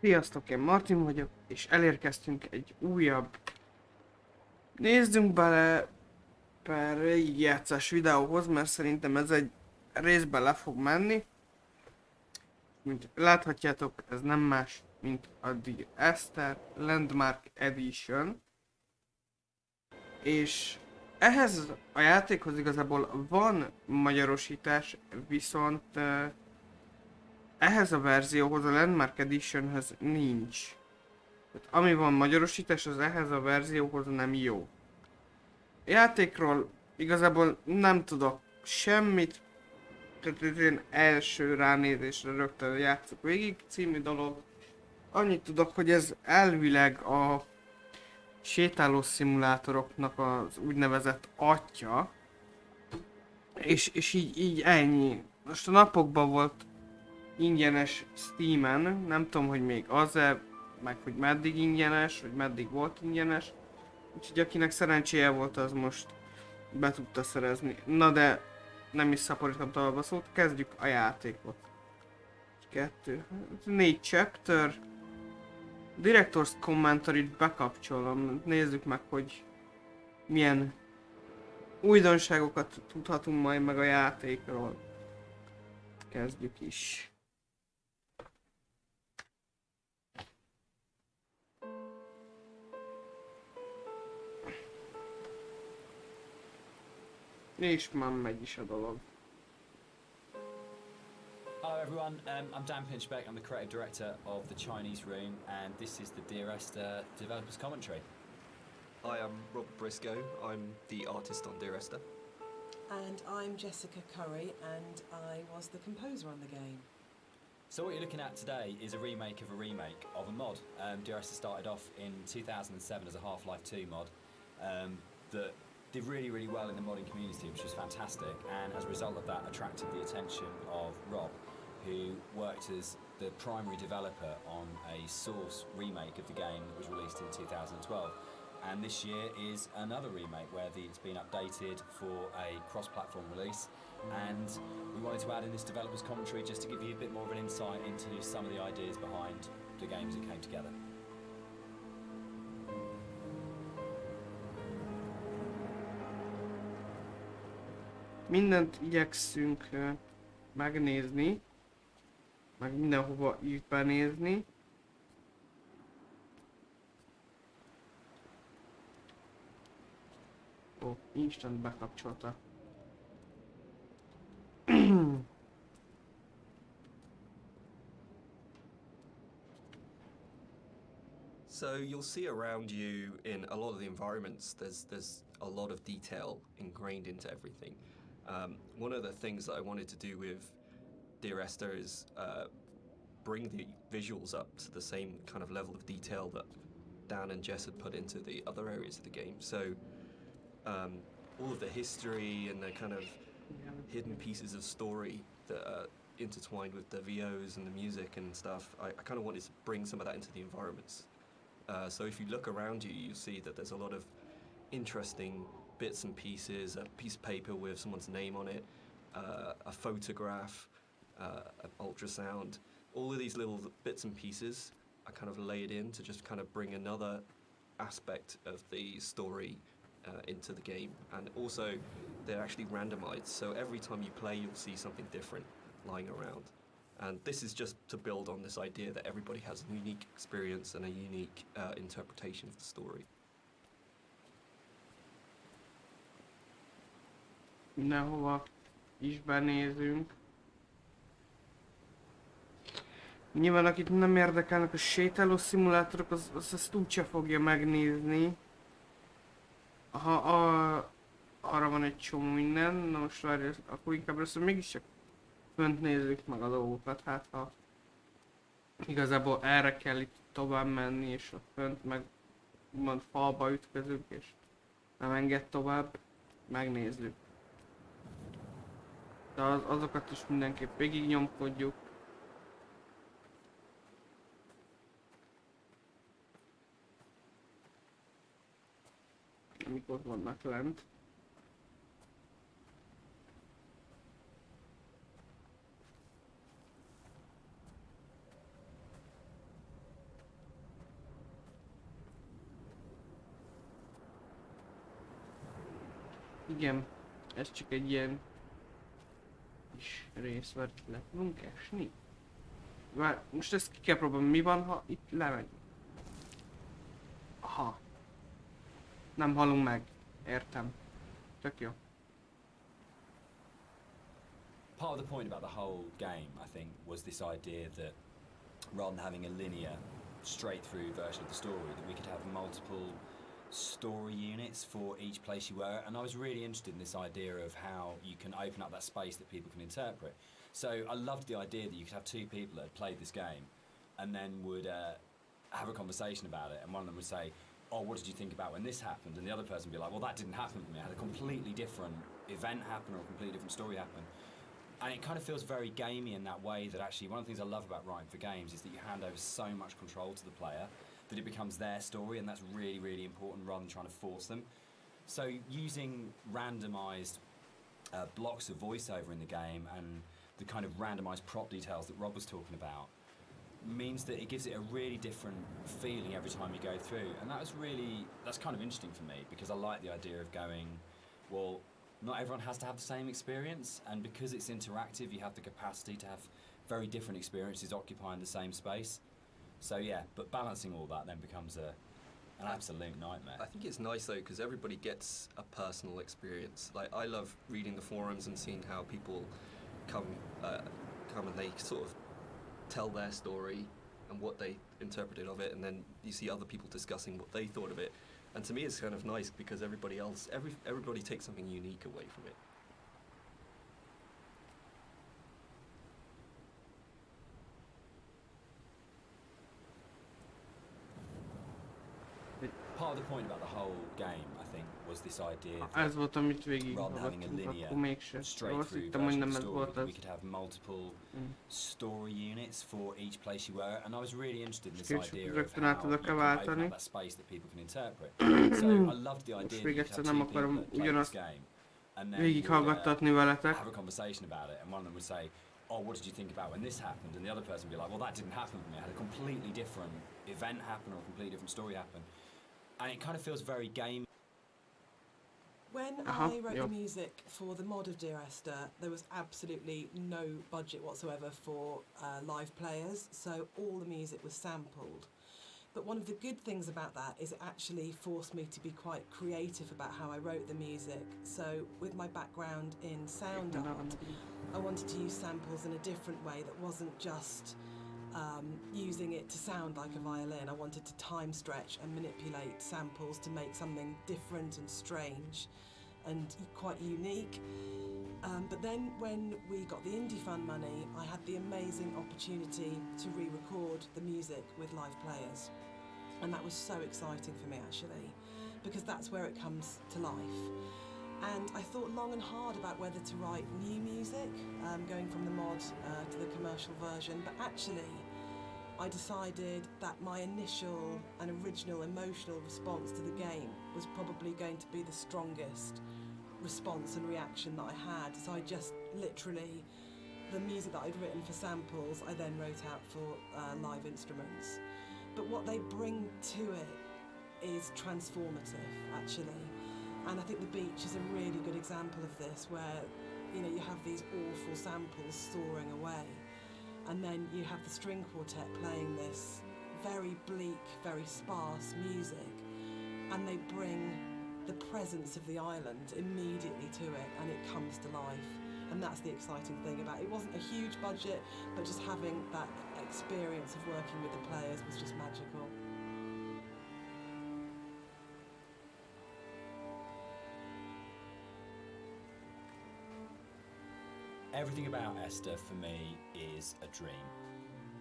Sziasztok, én Martin vagyok, és elérkeztünk egy újabb nézzünk bele per játszás videóhoz, mert szerintem ez egy részben le fog menni. Mint láthatjátok, ez nem más, mint a Esther Landmark Edition. És ehhez a játékhoz igazából van magyarosítás, viszont ehhez a verzióhoz, a Landmark Editionhez nincs. Tehát ami van magyarosítás, az ehhez a verzióhoz nem jó. A játékról igazából nem tudok semmit, tehát ez én első ránézésre rögtön játszok végig című dolog. Annyit tudok, hogy ez elvileg a sétáló szimulátoroknak az úgynevezett atyja. És így ennyi. Most a napokban volt ingyenes Steamen, nem tudom, hogy még az-e, meg hogy meddig ingyenes, vagy meddig volt ingyenes. Úgyhogy akinek szerencséje volt, az most be tudta szerezni. Na de nem is szaporítom tovább a szót, kezdjük a játékot. 4 chapter. Director's Commentary-t bekapcsolom, nézzük meg, hogy milyen újdonságokat tudhatunk majd meg a játékról. Kezdjük is. És már megy is a dolog. Hello everyone, I'm Dan Pinchbeck, I'm the creative director of the Chinese Room, and this is the Dear Esther developers commentary. Hi, I'm Rob Briscoe, I'm the artist on Dear Esther. And I'm Jessica Curry, and I was the composer on the game. So what you're looking at today is a remake of a mod. Dear Esther started off in 2007 as a Half-Life 2 mod that did really well in the modding community, which was fantastic, and as a result of that attracted the attention of Rob, who worked as the primary developer on a Source remake of the game that was released in 2012. And this year is another remake where it's been updated for a cross-platform release, and we wanted to add in this developer's commentary just to give you a bit more of an insight into some of the ideas behind the games that came together. Mindent igyekszünk megnézni, meg mindenhova így benézni. Ó, instant bekapcsolta. So you'll see around you in a lot of the environments, there's a lot of detail ingrained into everything. One of the things that I wanted to do with Dear Esther is bring the visuals up to the same kind of level of detail that Dan and Jess had put into the other areas of the game. So all of the history and the kind of hidden pieces of story that are intertwined with the VOs and the music and stuff, I kind of wanted to bring some of that into the environments. So if you look around you, you see that there's a lot of interesting bits and pieces, a piece of paper with someone's name on it, a photograph, an ultrasound. All of these little bits and pieces are kind of laid in to just kind of bring another aspect of the story into the game. And also, they're actually randomized, so every time you play, you'll see something different lying around. And this is just to build on this idea that everybody has a unique experience and a unique interpretation of the story. Mindenhova is benézünk. Nyilván akit nem érdekelnek a sétáló szimulátorok, az ezt úgyse fogja megnézni. Arra van egy csomó minden, na most várj, akkor inkább először mégiscsak fönt nézzük meg a dolgokat, hát ha igazából erre kell itt tovább menni, és a fönt meg úgymond falba ütközünk, és nem enged tovább, megnézzük. De azokat is mindenképp végig nyomkodjuk. Amikor vannak lent. Igen, ez csak egy ilyen kis rész, mert le tudunk esni. Vár, most ezt ki kell próbálni, mi van, ha itt lemegy? Aha. Nem halunk meg. Értem. Tök jó. Part of the point about the whole game, I think, was this idea that rather than having a linear, straight through version of the story, that we could have multiple story units for each place you were. And I was really interested in this idea of how you can open up that space that people can interpret. So I loved the idea that you could have two people that had played this game and then would have a conversation about it, and one of them would say, oh, what did you think about when this happened? And the other person would be like, well, that didn't happen to me. I had a completely different event happen or a completely different story happen. And it kind of feels very gamey in that way, that actually one of the things I love about writing for games is that you hand over so much control to the player that it becomes their story, and that's really, really important rather than trying to force them. So using randomised blocks of voiceover in the game and the kind of randomised prop details that Rob was talking about means that it gives it a really different feeling every time you go through. And that's kind of interesting for me, because I like the idea of going, well, not everyone has to have the same experience, and because it's interactive, you have the capacity to have very different experiences occupying the same space. So yeah, but balancing all that then becomes an absolute nightmare. I think it's nice though, because everybody gets a personal experience. Like, I love reading the forums and seeing how people come and they sort of tell their story and what they interpreted of it, and then you see other people discussing what they thought of it. And to me, it's kind of nice because everybody takes something unique away from it. Part of the point about the whole game, I think, was this idea Ez volt, amit végig rather than having a hallgattunk, linear, akkor mégse. straight Azt through hittem, hogy version of nem the ez story, volt that az. we could have multiple story units for each place you were, and I was really interested in this Kicsit idea of rögtön how át you tudok can váltani. open up that space that people can interpret. So I loved the idea Most that még you egyszer could have nem two people akarom that played this ugyanazt game, and then végighallgattatni veletek. have a conversation about it, and one of them would say, oh, what did you think about when this happened? And the other person would be like, well, that didn't happen to me. I had a completely different event happen or a completely different story happen. And it kind of feels very game. When Uh-huh, I wrote yep. the music for the mod of Dear Esther, there was absolutely no budget whatsoever for live players, so all the music was sampled. But one of the good things about that is it actually forced me to be quite creative about how I wrote the music. So with my background in sound art, I wanted to use samples in a different way that wasn't just using it to sound like a violin. I wanted to time stretch and manipulate samples to make something different and strange and quite unique. But then when we got the Indie Fund money, I had the amazing opportunity to re-record the music with live players. And that was so exciting for me, actually, because that's where it comes to life. And I thought long and hard about whether to write new music, going from the mod to the commercial version, but actually I decided that my initial and original emotional response to the game was probably going to be the strongest response and reaction that I had. So I just literally, the music that I'd written for samples, I then wrote out for live instruments. But what they bring to it is transformative, actually. And I think The Beach is a really good example of this, where you have these awful samples soaring away, and then you have the string quartet playing this very bleak, very sparse music, and they bring the presence of the island immediately to it, and it comes to life. And that's the exciting thing about it. It wasn't a huge budget, but just having that experience of working with the players was just magical. Everything about Esther for me is a dream.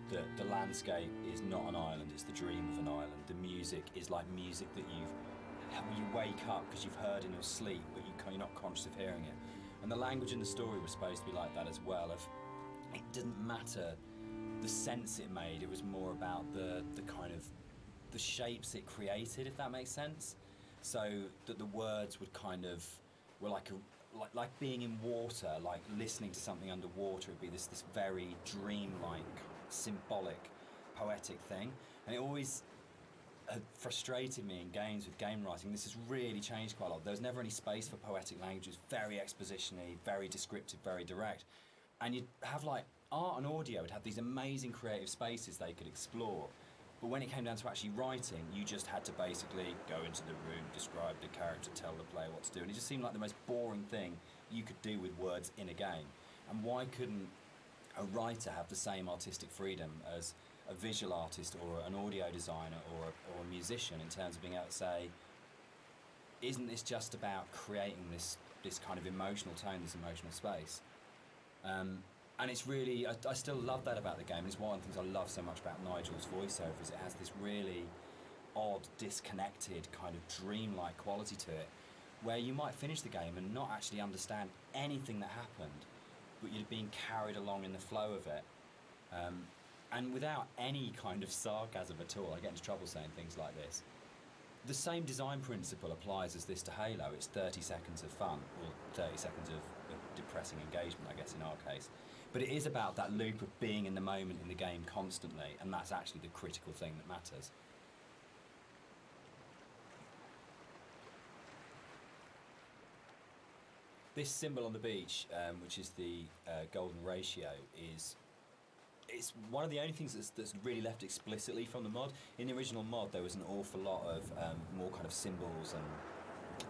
The landscape is not an island, it's the dream of an island. The music is like music that you wake up because you've heard in your sleep, but you're not conscious of hearing it. And the language in the story was supposed to be like that as well. It didn't matter the sense it made, it was more about the kind of the shapes it created, if that makes sense. So that the words would kind of were like being in water, like listening to something underwater. It'd be this very dreamlike, symbolic, poetic thing. And it always, had frustrated me in games with game writing. This has really changed quite a lot. There was never any space for poetic language. It was very exposition-y, very descriptive, very direct. And you'd have like art and audio would have these amazing creative spaces they could explore. But when it came down to actually writing, you just had to basically go into the room, describe the character, tell the player what to do. And it just seemed like the most boring thing you could do with words in a game. And why couldn't a writer have the same artistic freedom as a visual artist or an audio designer or a musician in terms of being able to say, isn't this just about creating this kind of emotional tone, this emotional space? And it's really, I still love that about the game. It's one of the things I love so much about Nigel's voiceover is it has this really odd, disconnected, kind of dreamlike quality to it, where you might finish the game and not actually understand anything that happened, but you're being carried along in the flow of it. And without any kind of sarcasm at all, I get into trouble saying things like this. The same design principle applies as this to Halo. It's 30 seconds of fun, or 30 seconds of depressing engagement, I guess, in our case. But it is about that loop of being in the moment in the game constantly, and that's actually the critical thing that matters. This symbol on the beach, which is the golden ratio, it's one of the only things that's really left explicitly from the mod. In the original mod, there was an awful lot of more kind of symbols and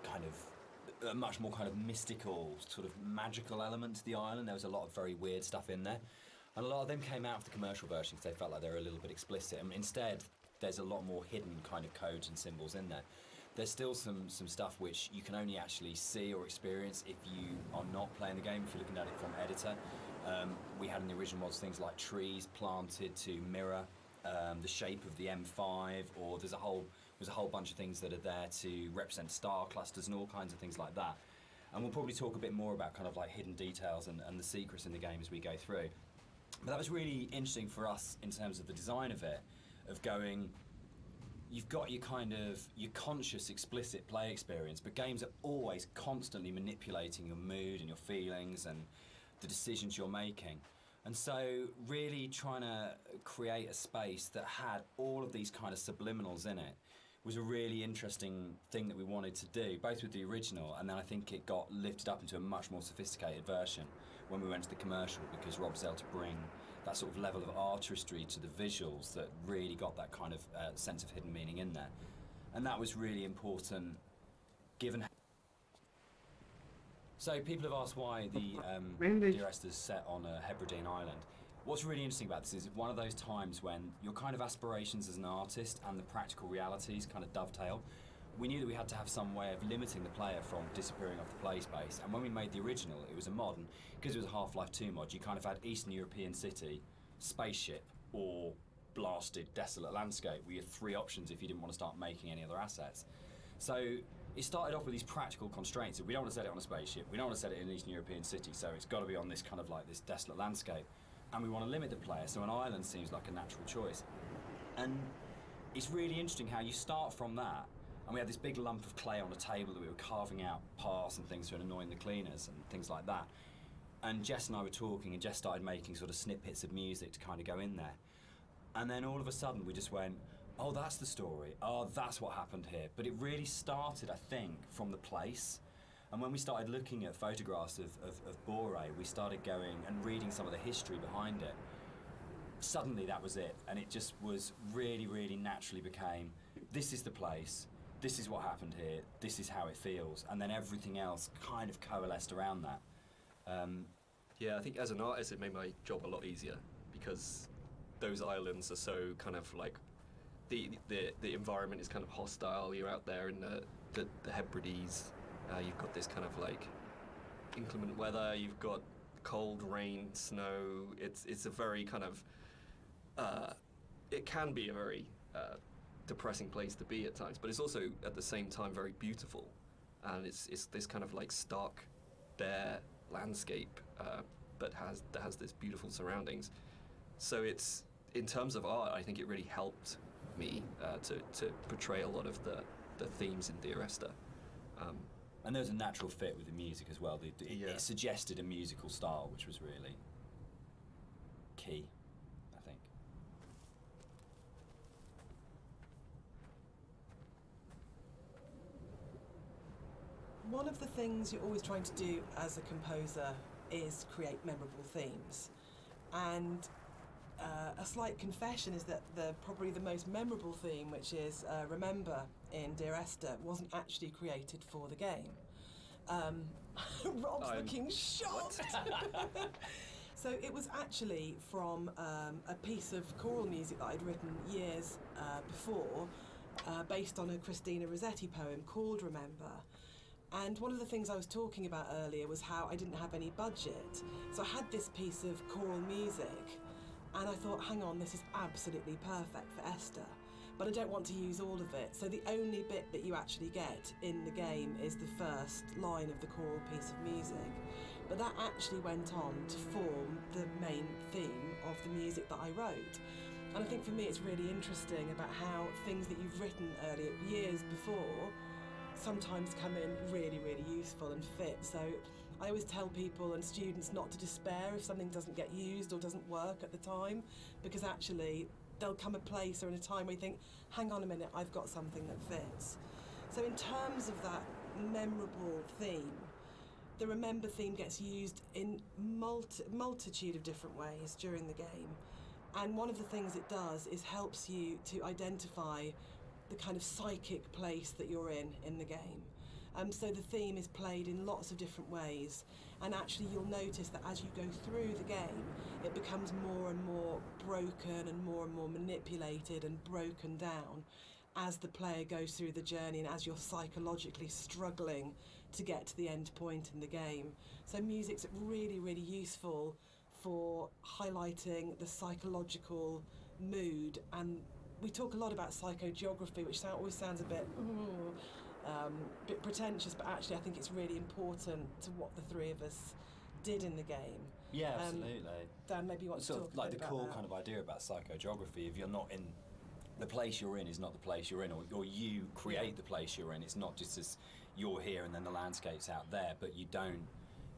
kind of a much more kind of mystical, sort of magical element to the island. There was a lot of very weird stuff in there. And a lot of them came out of the commercial version because they felt like they were a little bit explicit. And instead, there's a lot more hidden kind of codes and symbols in there. There's still some stuff which you can only actually see or experience if you are not playing the game, if you're looking at it from editor. We had in the original mods things like trees planted to mirror the shape of the M5, or there's a whole bunch of things that are there to represent star clusters and all kinds of things like that. And we'll probably talk a bit more about kind of like hidden details and the secrets in the game as we go through. But that was really interesting for us in terms of the design of it, of going, you've got your kind of, your conscious, explicit play experience, but games are always constantly manipulating your mood and your feelings and the decisions you're making. And so really trying to create a space that had all of these kind of subliminals in it was a really interesting thing that we wanted to do, both with the original, and then I think it got lifted up into a much more sophisticated version when we went to the commercial, because Rob was able to bring that sort of level of artistry to the visuals that really got that kind of sense of hidden meaning in there. And that was really important, given... So people have asked why the Dear Esther's set on a Hebridean island. What's really interesting about this is one of those times when your kind of aspirations as an artist and the practical realities kind of dovetail. We knew that we had to have some way of limiting the player from disappearing off the play space, and when we made the original, it was a mod, and because it was a Half-Life 2 mod, you kind of had Eastern European city, spaceship, or blasted, desolate landscape. We had three options if you didn't want to start making any other assets. So it started off with these practical constraints. We don't want to set it on a spaceship, we don't want to set it in an Eastern European city, so it's got to be on this kind of like this desolate landscape. And we want to limit the player, so an island seems like a natural choice. And it's really interesting how you start from that, and we had this big lump of clay on a table that we were carving out paths and things to annoying the cleaners and things like that. And Jess and I were talking, and Jess started making sort of snippets of music to kind of go in there. And then all of a sudden we just went, oh, that's the story, oh, that's what happened here. But it really started, I think, from the place. And when we started looking at photographs of Bore, we started going and reading some of the history behind it. Suddenly that was it, and it just was really, really naturally became, this is the place, this is what happened here, this is how it feels, and then everything else kind of coalesced around that. Yeah, I think as an artist it made my job a lot easier, because those islands are so kind of like, the environment is kind of hostile. You're out there in the Hebrides. You've got this kind of like inclement weather, you've got cold, rain, snow. It's a very kind of, it can be a very depressing place to be at times, but it's also at the same time very beautiful. And it's this kind of like stark, bare landscape that has this beautiful surroundings. So it's, in terms of art, I think it really helped me to portray a lot of the themes in Dear Esther. And there was a natural fit with the music as well. Yeah. It suggested a musical style, which was really key, I think. one of the things you're always trying to do as a composer is create memorable themes. And a slight confession is that probably the most memorable theme, which is Remember in Dear Esther, wasn't actually created for the game. Rob's looking shocked. So it was actually from a piece of choral music that I'd written years before, based on a Christina Rossetti poem called Remember. And one of the things I was talking about earlier was how I didn't have any budget. So I had this piece of choral music, and I thought, hang on, this is absolutely perfect for Esther. But I don't want to use all of it. So the only bit that you actually get in the game is the first line of the choral piece of music. But that actually went on to form the main theme of the music that I wrote. And I think for me it's really interesting about how things that you've written earlier, years before, sometimes come in really, really useful and fit. So I always tell people and students not to despair if something doesn't get used or doesn't work at the time, because actually there'll come a place or in a time where you think, hang on a minute, I've got something that fits. So in terms of that memorable theme, the Remember theme gets used in multitude of different ways during the game. And one of the things it does is helps you to identify the kind of psychic place that you're in the game. So the theme is played in lots of different ways, and actually you'll notice that as you go through the game, it becomes more and more broken and more manipulated and broken down as the player goes through the journey and as you're psychologically struggling to get to the end point in the game. So music's really, really useful for highlighting the psychological mood, and we talk a lot about psychogeography, which always sounds a bit pretentious, but actually I think it's really important to what the three of us did in the game. Yeah, absolutely. Dan, maybe you want to sort talk of like a bit the about core that. kind of idea about psychogeography. If you're not in the place you're in, is not the place you're in, or you create the place you're in. It's not just as you're here and then the landscape's out there, but you don't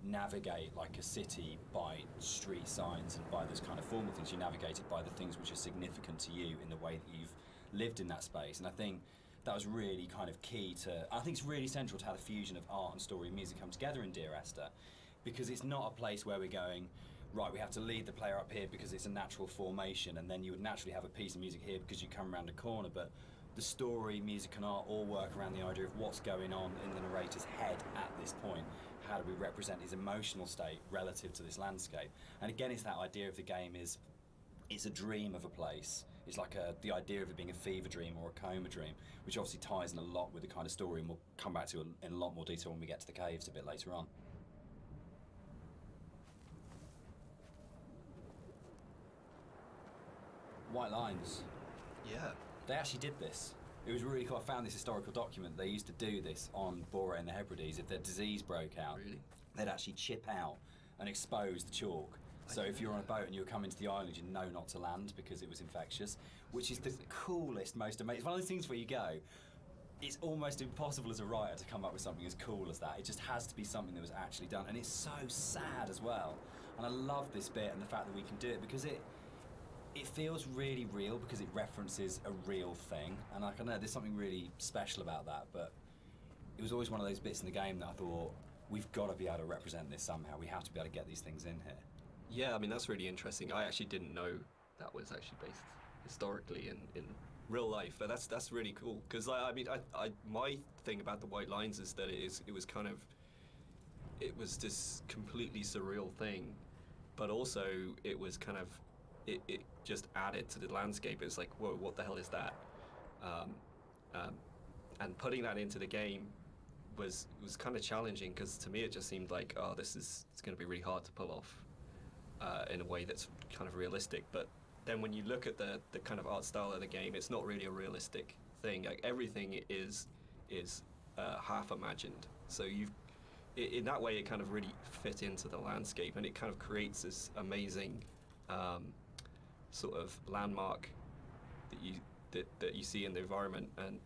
navigate like a city by street signs and by those kind of formal things. You navigate it by the things which are significant to you in the way that you've lived in that space. And I think that was really kind of key to, I think it's really central to how the fusion of art and story and music come together in Dear Esther, because it's not a place where we're going, right, we have to lead the player up here because it's a natural formation, and then you would naturally have a piece of music here because you come around a corner. But the story, music and art all work around the idea of what's going on in the narrator's head at this point. How do we represent his emotional state relative to this landscape? And again, it's that idea of the game is, it's a dream of a place. It's like the idea of it being a fever dream or a coma dream, which obviously ties in a lot with the kind of story, and we'll come back to in a lot more detail when we get to the caves a bit later on. White lines. Yeah. They actually did this. It was really cool. I found this historical document. They used to do this on Bora and the Hebrides. If their disease broke out, Really? they'd actually chip out and expose the chalk. So if you're on a boat and you were coming to the island, you know not to land because it was infectious, which is the coolest, most amazing. It's one of those things where you go, it's almost impossible as a writer to come up with something as cool as that. It just has to be something that was actually done, and it's so sad as well. And I love this bit and the fact that we can do it because it feels really real because it references a real thing. And I don't know, there's something really special about that. But it was always one of those bits in the game that I thought, we've got to be able to represent this somehow. We have to be able to get these things in here. Yeah, I mean, that's really interesting. I actually didn't know that was actually based historically in real life, but that's really cool. Because I mean, my thing about the white lines is that it was this completely surreal thing, but also it was kind of, it just added to the landscape. It's like, whoa, what the hell is that? And putting that into the game was kind of challenging, because to me it just seemed like, oh, it's going to be really hard to pull off in a way that's kind of realistic. But then when you look at the kind of art style of the game, it's not really a realistic thing. Like, everything is half imagined. So in that way it kind of really fit into the landscape, and it kind of creates this amazing sort of landmark that you see in the environment. And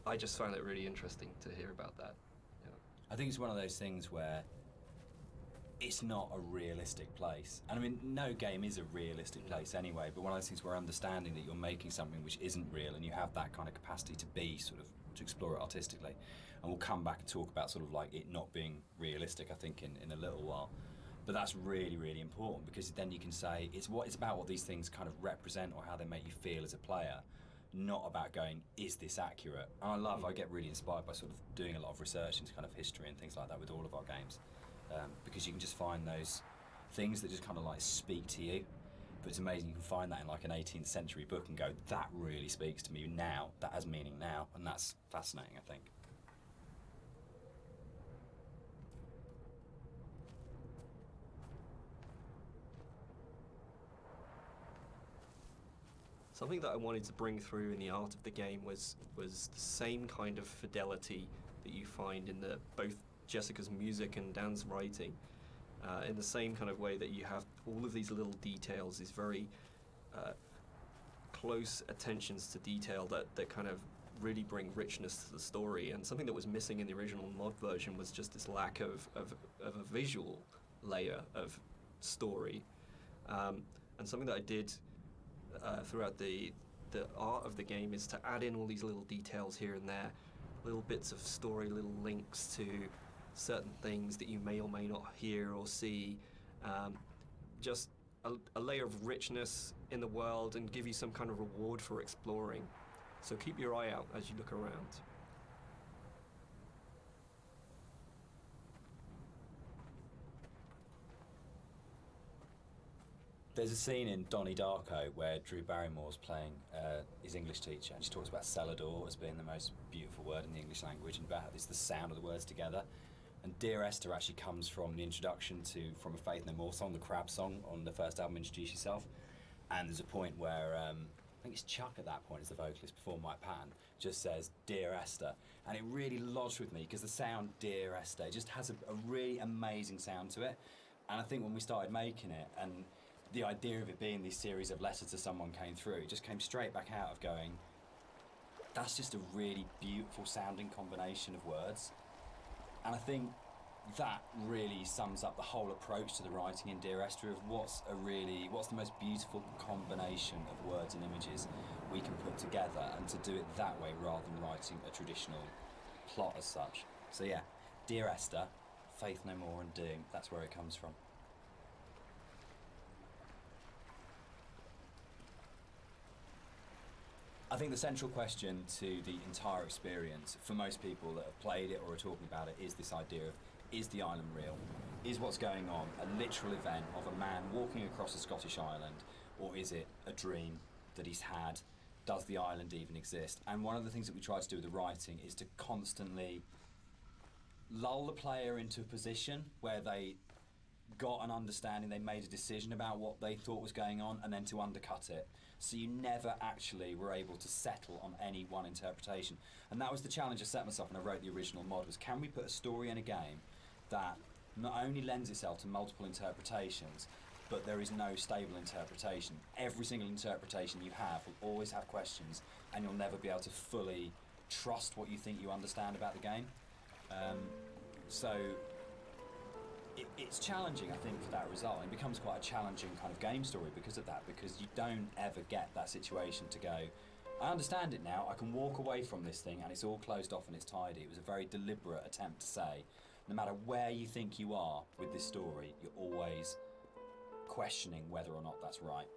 I just found it really interesting to hear about that. Yeah. I think it's one of those things where it's not a realistic place. And I mean, no game is a realistic place anyway, but one of those things where understanding that you're making something which isn't real, and you have that kind of capacity to be sort of to explore it artistically. And we'll come back and talk about sort of like it not being realistic, I think, in a little while. But that's really, really important, because then you can say it's about what these things kind of represent or how they make you feel as a player, not about going, is this accurate? And I get really inspired by sort of doing a lot of research into kind of history and things like that with all of our games, because you can just find those things that just kind of like speak to you. But it's amazing you can find that in like an 18th century book and go, that really speaks to me now, that has meaning now, and that's fascinating, I think. Something that I wanted to bring through in the art of the game was the same kind of fidelity that you find in both Jessica's music and Dan's writing. In the same kind of way that you have all of these little details, these very close attentions to detail that kind of really bring richness to the story. And something that was missing in the original mod version was just this lack of a visual layer of story. And something that I did throughout the art of the game is to add in all these little details here and there, little bits of story, little links to certain things that you may or may not hear or see, just a layer of richness in the world, and give you some kind of reward for exploring. So keep your eye out as you look around. There's a scene in Donnie Darko where Drew Barrymore's playing his English teacher, and she talks about Celador as being the most beautiful word in the English language, and about it's the sound of the words together. And Dear Esther actually comes from the introduction to From a Faith No More song, the Crab song on the first album, Introduce Yourself. And there's a point where, I think it's Chuck at that point, as the vocalist before Mike Patton, just says, Dear Esther. And it really lodged with me, because the sound Dear Esther just has a really amazing sound to it. And I think when we started making it, and the idea of it being these series of letters to someone came through, it just came straight back out of going, that's just a really beautiful sounding combination of words. And I think that really sums up the whole approach to the writing in Dear Esther, of what's the most beautiful combination of words and images we can put together, and to do it that way rather than writing a traditional plot as such. So yeah, Dear Esther, Faith No More and Doom, that's where it comes from. I think the central question to the entire experience, for most people that have played it or are talking about it, is this idea of, is the island real? Is what's going on a literal event of a man walking across a Scottish island, or is it a dream that he's had? Does the island even exist? And one of the things that we try to do with the writing is to constantly lull the player into a position where they got an understanding, they made a decision about what they thought was going on, and then to undercut it. So you never actually were able to settle on any one interpretation. And that was the challenge I set myself when I wrote the original mod, was can we put a story in a game that not only lends itself to multiple interpretations, but there is no stable interpretation. Every single interpretation you have will always have questions, and you'll never be able to fully trust what you think you understand about the game. So it's challenging, I think, for that result. It becomes quite a challenging kind of game story because of that, because you don't ever get that situation to go, I understand it now, I can walk away from this thing and it's all closed off and it's tidy. It was a very deliberate attempt to say, no matter where you think you are with this story, you're always questioning whether or not that's right.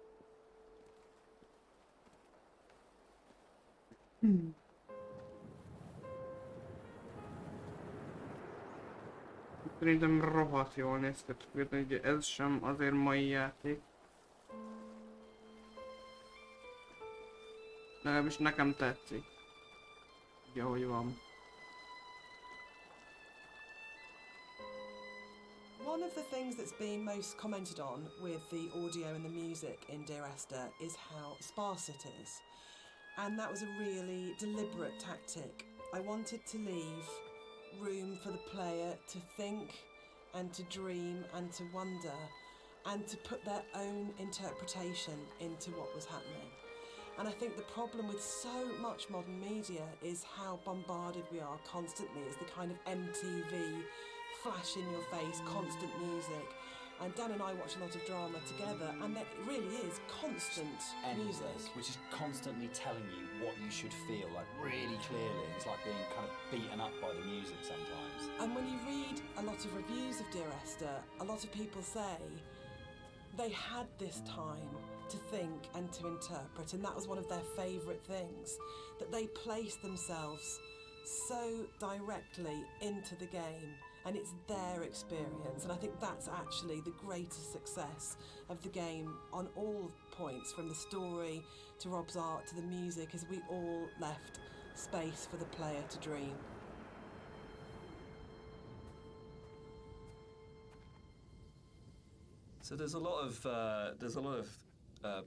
Szerintem rohadt jól néz ki, hogy ez sem azért mai játék. Legalábbis nekem tetszik. Úgy, ahogy van. One of the things that's been most commented on with the audio and the music in Dear Esther is how sparse it is. And that was a really deliberate tactic. I wanted to leave room for the player to think and to dream and to wonder and to put their own interpretation into what was happening. And I think the problem with so much modern media is how bombarded we are constantly. It's the kind of MTV flash in your face, constant music. And Dan and I watch a lot of drama together, and it really is constant Endless, music. which is constantly telling you what you should feel, like really clearly. It's like being kind of beaten up by the music sometimes. And when you read a lot of reviews of Dear Esther, a lot of people say they had this time to think and to interpret, and that was one of their favourite things, that they placed themselves so directly into the game, and it's their experience. And I think that's actually the greatest success of the game on all points, from the story to Rob's art to the music, is we all left space for the player to dream. So there's a lot of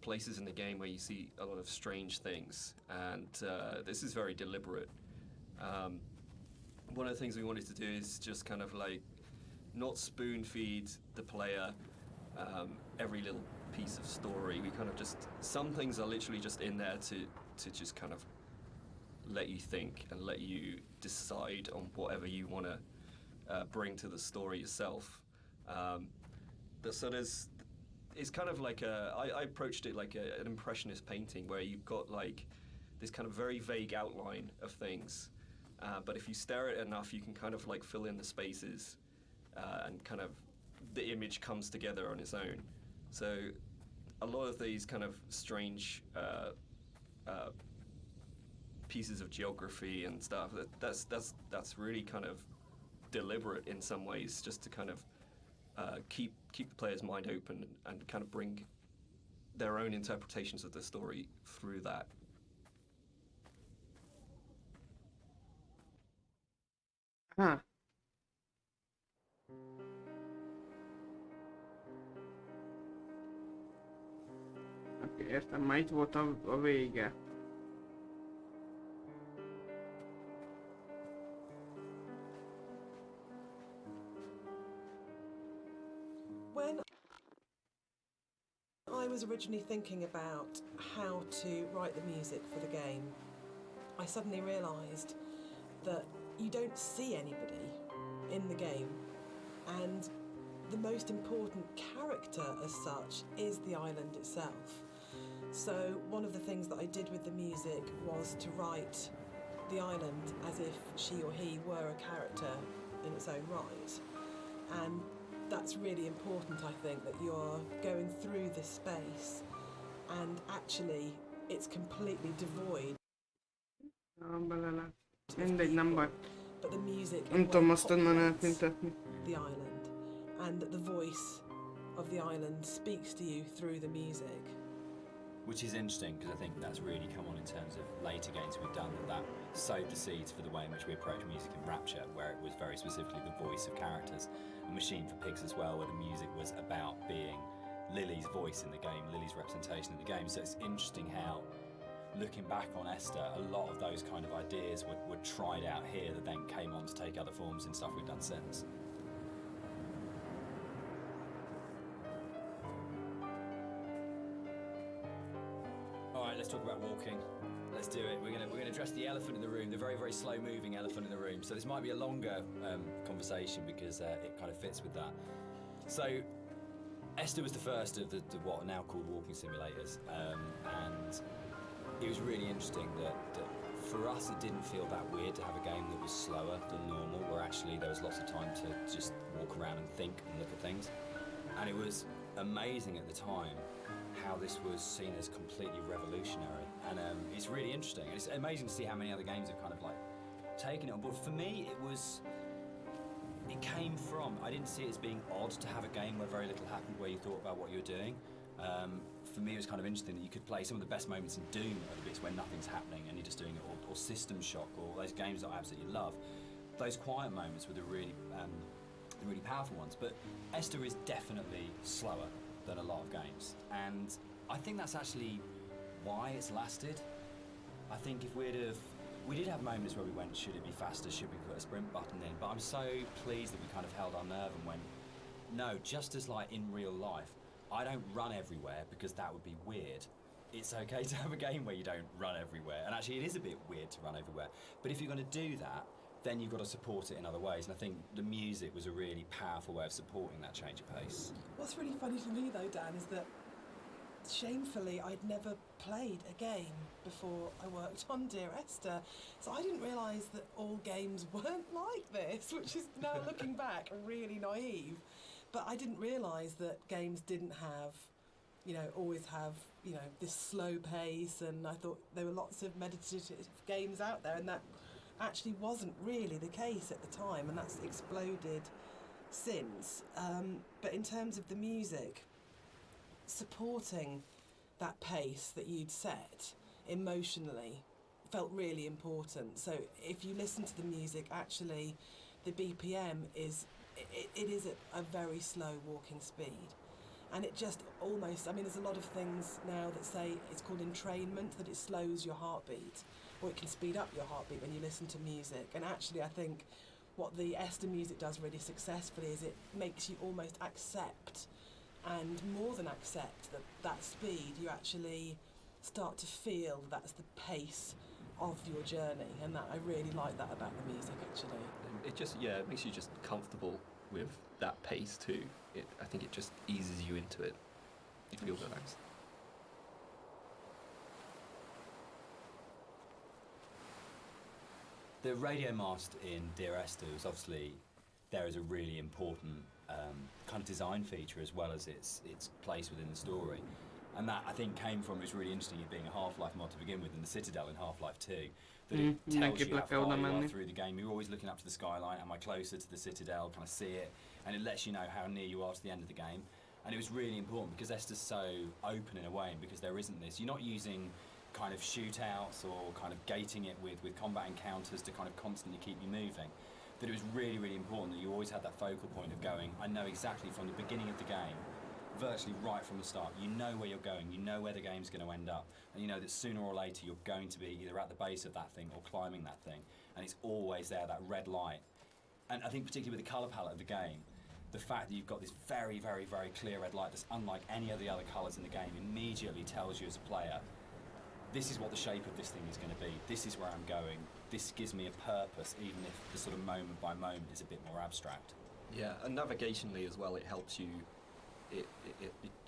places in the game where you see a lot of strange things, and this is very deliberate. One of the things we wanted to do is just kind of like not spoon feed the player every little piece of story. We kind of just, some things are literally just in there to just kind of let you think and let you decide on whatever you want to bring to the story yourself. So it's kind of like I approached it like an impressionist painting, where you've got like this kind of very vague outline of things, but if you stare at it enough, you can kind of like fill in the spaces, and kind of the image comes together on its own. So a lot of these kind of strange pieces of geography and stuff, that's really kind of deliberate in some ways, just to kind of keep the player's mind open and kind of bring their own interpretations of the story through that. Aha. Oké, értem, már itt volt a vége. When I was originally thinking about how to write the music for the game, I suddenly realised that you don't see anybody in the game, and the most important character as such is the island itself. So one of the things that I did with the music was to write the island as if she or he were a character in its own right. And that's really important, I think, that you're going through this space and actually it's completely devoid Belelát. of Mindegy, nem baj. but the music Nem tudom azt onnan populates eltüntetni. the island, and that the voice of the island speaks to you through the music. Which is interesting, because I think that's really come on in terms of later games we've done, that sowed the seeds for the way in which we approach music in Rapture, where it was very specifically the voice of characters. And Machine for Pigs as well, where the music was about being Lily's voice in the game, Lily's representation in the game. So it's interesting how, looking back on Esther, a lot of those kind of ideas were tried out here that then came on to take other forms in stuff we've done since. Alright, let's talk about walking. Let's do it. We're gonna address the elephant in the room, the very, very slow moving elephant in the room. So this might be a longer conversation because it kind of fits with that. So Esther was the first of the what are now called walking simulators, and it was really interesting that for us it didn't feel that weird to have a game that was slower than normal, where actually there was lots of time to just walk around and think and look at things. And it was amazing at the time how this was seen as completely revolutionary, and it's really interesting. It's amazing to see how many other games have kind of like taken it on board. For me, it came from, I didn't see it as being odd to have a game where very little happened, where you thought about what you were doing. For me, it was kind of interesting that you could play some of the best moments in Doom are the bits when nothing's happening and you're just doing it, or System Shock, or those games that I absolutely love. Those quiet moments were the really powerful ones. But Esther is definitely slower than a lot of games, and I think that's actually why it's lasted. I think if we did have moments where we went, should it be faster, should we put a sprint button in, but I'm so pleased that we kind of held our nerve and went, no, just as like in real life, I don't run everywhere because that would be weird. It's okay to have a game where you don't run everywhere, and actually it is a bit weird to run everywhere, but if you're going to do that, then you've got to support it in other ways. And I think the music was a really powerful way of supporting that change of pace. What's really funny for me though, Dan, is that shamefully I'd never played a game before I worked on Dear Esther, so I didn't realise that all games weren't like this, which is now looking back really naive. But I didn't realise that games didn't have, always have, this slow pace, and I thought there were lots of meditative games out there, and that actually wasn't really the case at the time, and that's exploded since. But in terms of the music, supporting that pace that you'd set emotionally felt really important. So if you listen to the music, actually the BPM is a very slow walking speed, and it just almost, there's a lot of things now that say it's called entrainment, that it slows your heartbeat, or it can speed up your heartbeat when you listen to music. And actually I think what the Esther music does really successfully is it makes you almost accept, and more than accept, that speed. You actually start to feel that's the pace of your journey, and that I really like that about the music actually. It makes you just comfortable with that pace too. I think it just eases you into it. You feel relaxed. The Radio Mast in Dear Esther was obviously there as a really important kind of design feature, as well as its place within the story. And that, I think, came from, it was really interesting, it being a Half-Life mod to begin with, and the Citadel in Half-Life 2, that it tells you how far you are through the game. You're always looking up to the skyline, am I closer to the Citadel, can I see it? And it lets you know how near you are to the end of the game. And it was really important because Esther's so open in a way, and because there isn't this, you're not using kind of shootouts or kind of gating it with combat encounters to kind of constantly keep you moving. That it was really, really important that you always had that focal point of going, I know exactly from the beginning of the game, virtually right from the start, you know where you're going, you know where the game's going to end up, and you know that sooner or later you're going to be either at the base of that thing or climbing that thing, and it's always there, that red light. And I think particularly with the colour palette of the game, the fact that you've got this very, very, very clear red light that's unlike any of the other colours in the game immediately tells you as a player, this is what the shape of this thing is going to be, this is where I'm going, this gives me a purpose, even if the sort of moment by moment is a bit more abstract. Yeah, and navigationally as well, it helps you,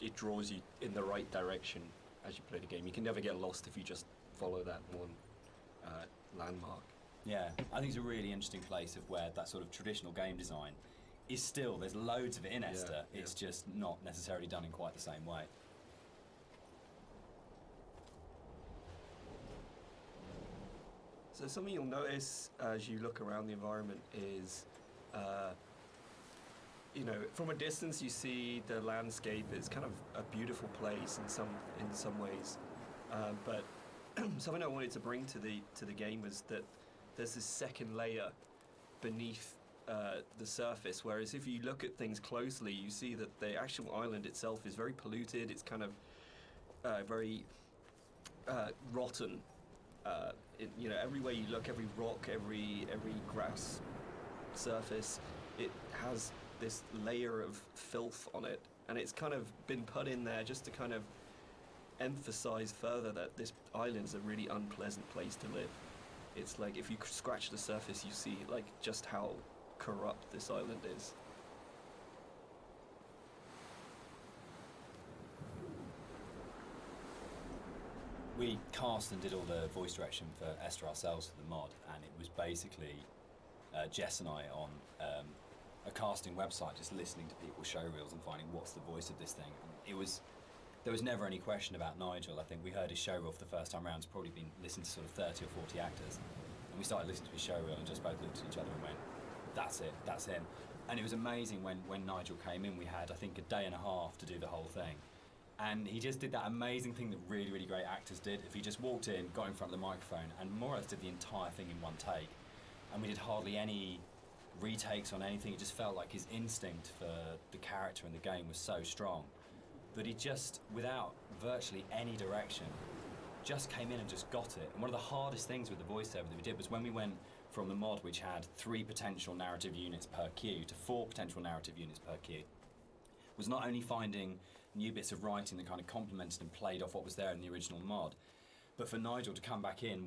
it draws you in the right direction as you play the game. You can never get lost if you just follow that one landmark. Yeah, I think it's a really interesting place of where that sort of traditional game design is still, there's loads of it in Esther, it's just not necessarily done in quite the same way. So something you'll notice as you look around the environment is, from a distance you see the landscape is kind of a beautiful place in some ways, but something I wanted to bring to the game was that there's this second layer beneath the surface, whereas if you look at things closely, you see that the actual island itself is very polluted. It's kind of very rotten. Everywhere you look, every rock, every grass surface, it has this layer of filth on it, and it's kind of been put in there just to kind of emphasize further that this island is a really unpleasant place to live. It's like if you scratch the surface, you see like just how corrupt this island is. We cast and did all the voice direction for Esther ourselves for the mod, and it was basically Jess and I on a casting website just listening to people's show reels and finding what's the voice of this thing. And there was never any question about Nigel. I think we heard his show reel for the first time around. It's probably been listened to sort of 30 or 40 actors. And we started listening to his show reel and just both looked at each other and went, that's it, that's him. And it was amazing when Nigel came in. We had, I think, a day and a half to do the whole thing. And he just did that amazing thing that really, really great actors did. If he just walked in, got in front of the microphone, and more or less did the entire thing in one take. And we did hardly any retakes on anything. It just felt like his instinct for the character in the game was so strong that he just, without virtually any direction, just came in and just got it. And one of the hardest things with the voiceover that we did was when we went from the mod, which had 3 potential narrative units per queue, to 4 potential narrative units per queue, was not only finding new bits of writing that kind of complemented and played off what was there in the original mod, but for Nigel to come back in,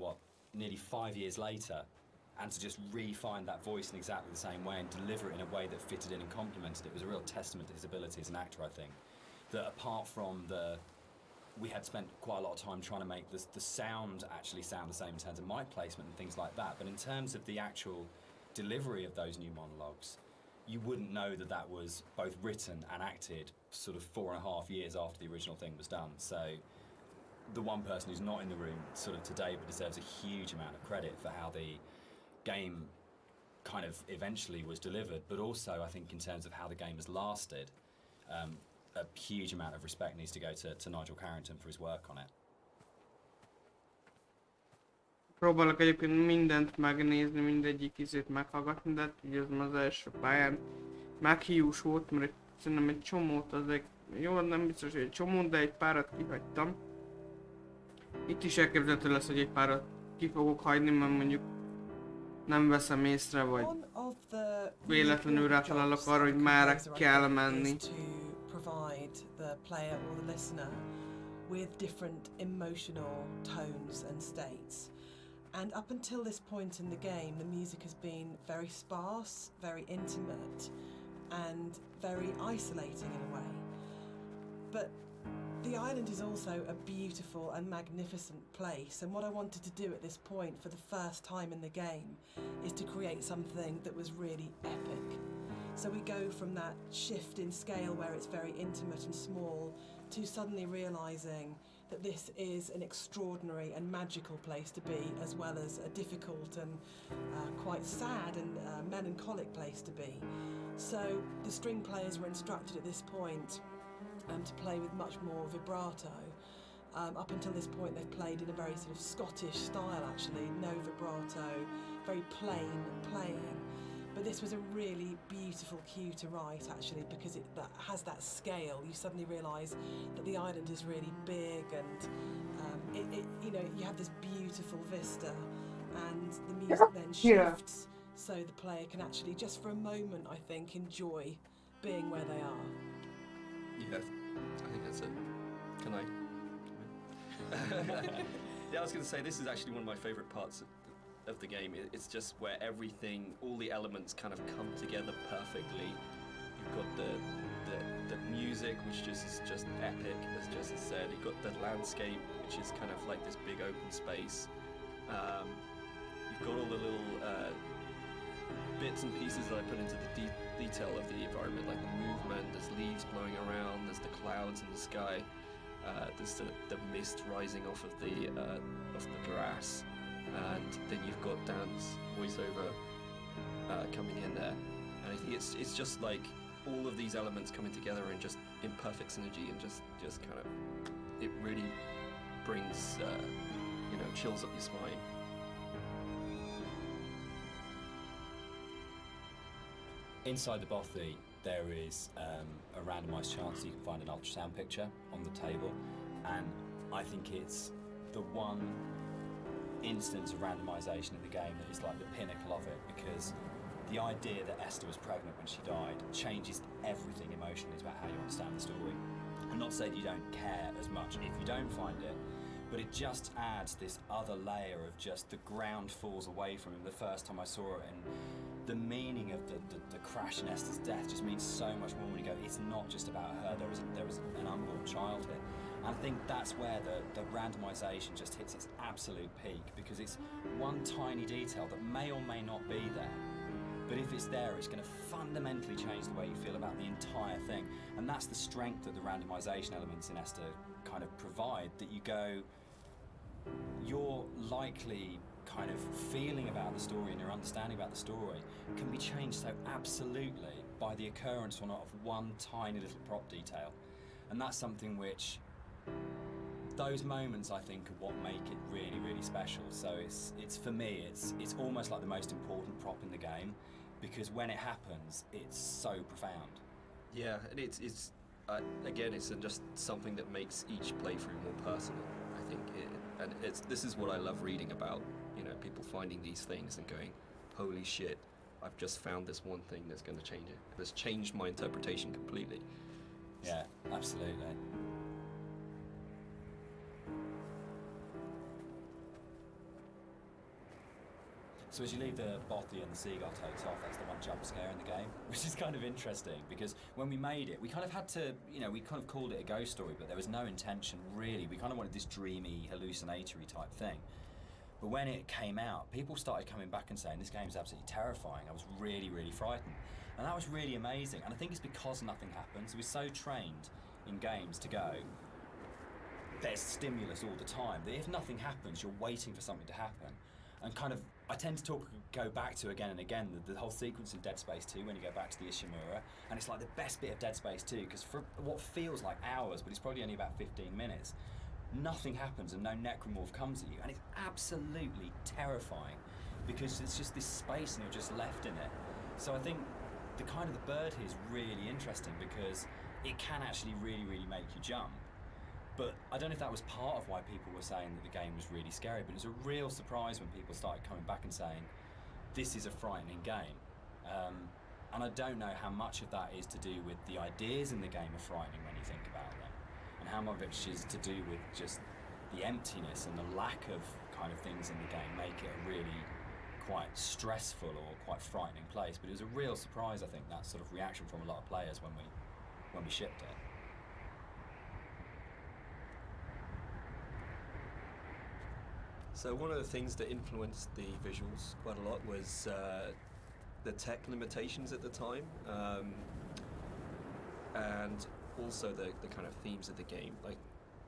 nearly 5 years later, and to just re-find that voice in exactly the same way and deliver it in a way that fitted in and complemented it was a real testament to his ability as an actor, I think. That apart from we had spent quite a lot of time trying to make the sound actually sound the same in terms of mic placement and things like that, but in terms of the actual delivery of those new monologues, you wouldn't know that was both written and acted sort of 4.5 years after the original thing was done. So the one person who's not in the room sort of today but deserves a huge amount of credit for how the game kind of eventually was delivered, but also I think in terms of how the game has lasted, a huge amount of respect needs to go to Nigel Carrington for his work on it. Próbálok egyébként mindent megnézni, mindegyik izét meghallgatni, de így az az első pályán meghiús volt, mert szerintem egy csomót jó, nem biztos, hogy egy csomót, de egy párat kihagytam. Itt is elképzelhető lesz, hogy egy párat ki fogok hagyni, mert mondjuk nem veszem észre, vagy véletlenül rátalálok arra, hogy mára kell menni. Provide the player or the listener with different emotional tones and states. And up until this point in the game, the music has been very sparse, very intimate, and very isolating in a way. But the island is also a beautiful and magnificent place, and what I wanted to do at this point for the first time in the game is to create something that was really epic. So we go from that shift in scale where it's very intimate and small to suddenly realising that this is an extraordinary and magical place to be, as well as a difficult and quite sad and melancholic place to be. So the string players were instructed at this point to play with much more vibrato. Up until this point they've played in a very sort of Scottish style actually, no vibrato, very plain playing. But this was a really beautiful cue to write actually, because that has that scale. You suddenly realise that the island is really big, and you have this beautiful vista, and the music then shifts so the player can actually just for a moment, I think, enjoy being where they are. Yeah, I think that's it. Can I? Yeah, I was going to say this is actually one of my favourite parts of the game. It's just where everything, all the elements kind of come together perfectly. You've got the music, which is just epic, as Jess has said. You've got the landscape, which is kind of like this big open space. You've got all the little bits and pieces that I put into the detail of the environment, like the movement. There's leaves blowing around. There's the clouds in the sky. There's the mist rising off of the grass. And then you've got Dan's voiceover coming in there, and I think it's just like all of these elements coming together and just in perfect synergy, and just kind of, it really brings chills up your spine. Inside the bothy there is a randomised chance you can find an ultrasound picture on the table, and I think it's the one instance of randomisation in the game that is like the pinnacle of it, because the idea that Esther was pregnant when she died changes everything emotionally about how you understand the story. And not to say that you don't care as much if you don't find it, but it just adds this other layer of just the ground falls away from him the first time I saw it, and the meaning of the crash in Esther's death just means so much more when you go, it's not just about her, there is an unborn child here. And I think that's where the randomisation just hits its absolute peak, because it's one tiny detail that may or may not be there, but if it's there, it's going to fundamentally change the way you feel about the entire thing. And that's the strength that the randomisation elements in Esther kind of provide, that you go, your likely kind of feeling about the story and your understanding about the story can be changed so absolutely by the occurrence or not of one tiny little prop detail. And that's something which, those moments I think are what make it really, really special. So it's for me, it's almost like the most important prop in the game, because when it happens, it's so profound. Yeah, and it's again, it's just something that makes each playthrough more personal, I think. This is what I love reading about, people finding these things and going, holy shit, I've just found this one thing that's going to change it. That's changed my interpretation completely. Yeah, absolutely. So as you leave the bothy and the seagull takes off, that's the one jump scare in the game, which is kind of interesting because when we made it, we kind of had to, we kind of called it a ghost story, but there was no intention really. We kind of wanted this dreamy, hallucinatory type thing. But when it came out, people started coming back and saying, this game's absolutely terrifying. I was really, really frightened. And that was really amazing. And I think it's because nothing happens. We're so trained in games to go, there's stimulus all the time, that if nothing happens, you're waiting for something to happen. And kind of, I tend to go back to again and again the whole sequence in Dead Space 2 when you go back to the Ishimura, and it's like the best bit of Dead Space 2 because for what feels like hours, but it's probably only about 15 minutes, nothing happens and no necromorph comes at you, and it's absolutely terrifying because it's just this space and you're just left in it. So I think the kind of the bird here is really interesting because it can actually really, really make you jump. But I don't know if that was part of why people were saying that the game was really scary, but it was a real surprise when people started coming back and saying, this is a frightening game. And I don't know how much of that is to do with the ideas in the game are frightening when you think about them, and how much of it is to do with just the emptiness and the lack of kind of things in the game make it a really quite stressful or quite frightening place. But it was a real surprise, I think, that sort of reaction from a lot of players when we shipped it. So one of the things that influenced the visuals quite a lot was the tech limitations at the time, and also the kind of themes of the game. Like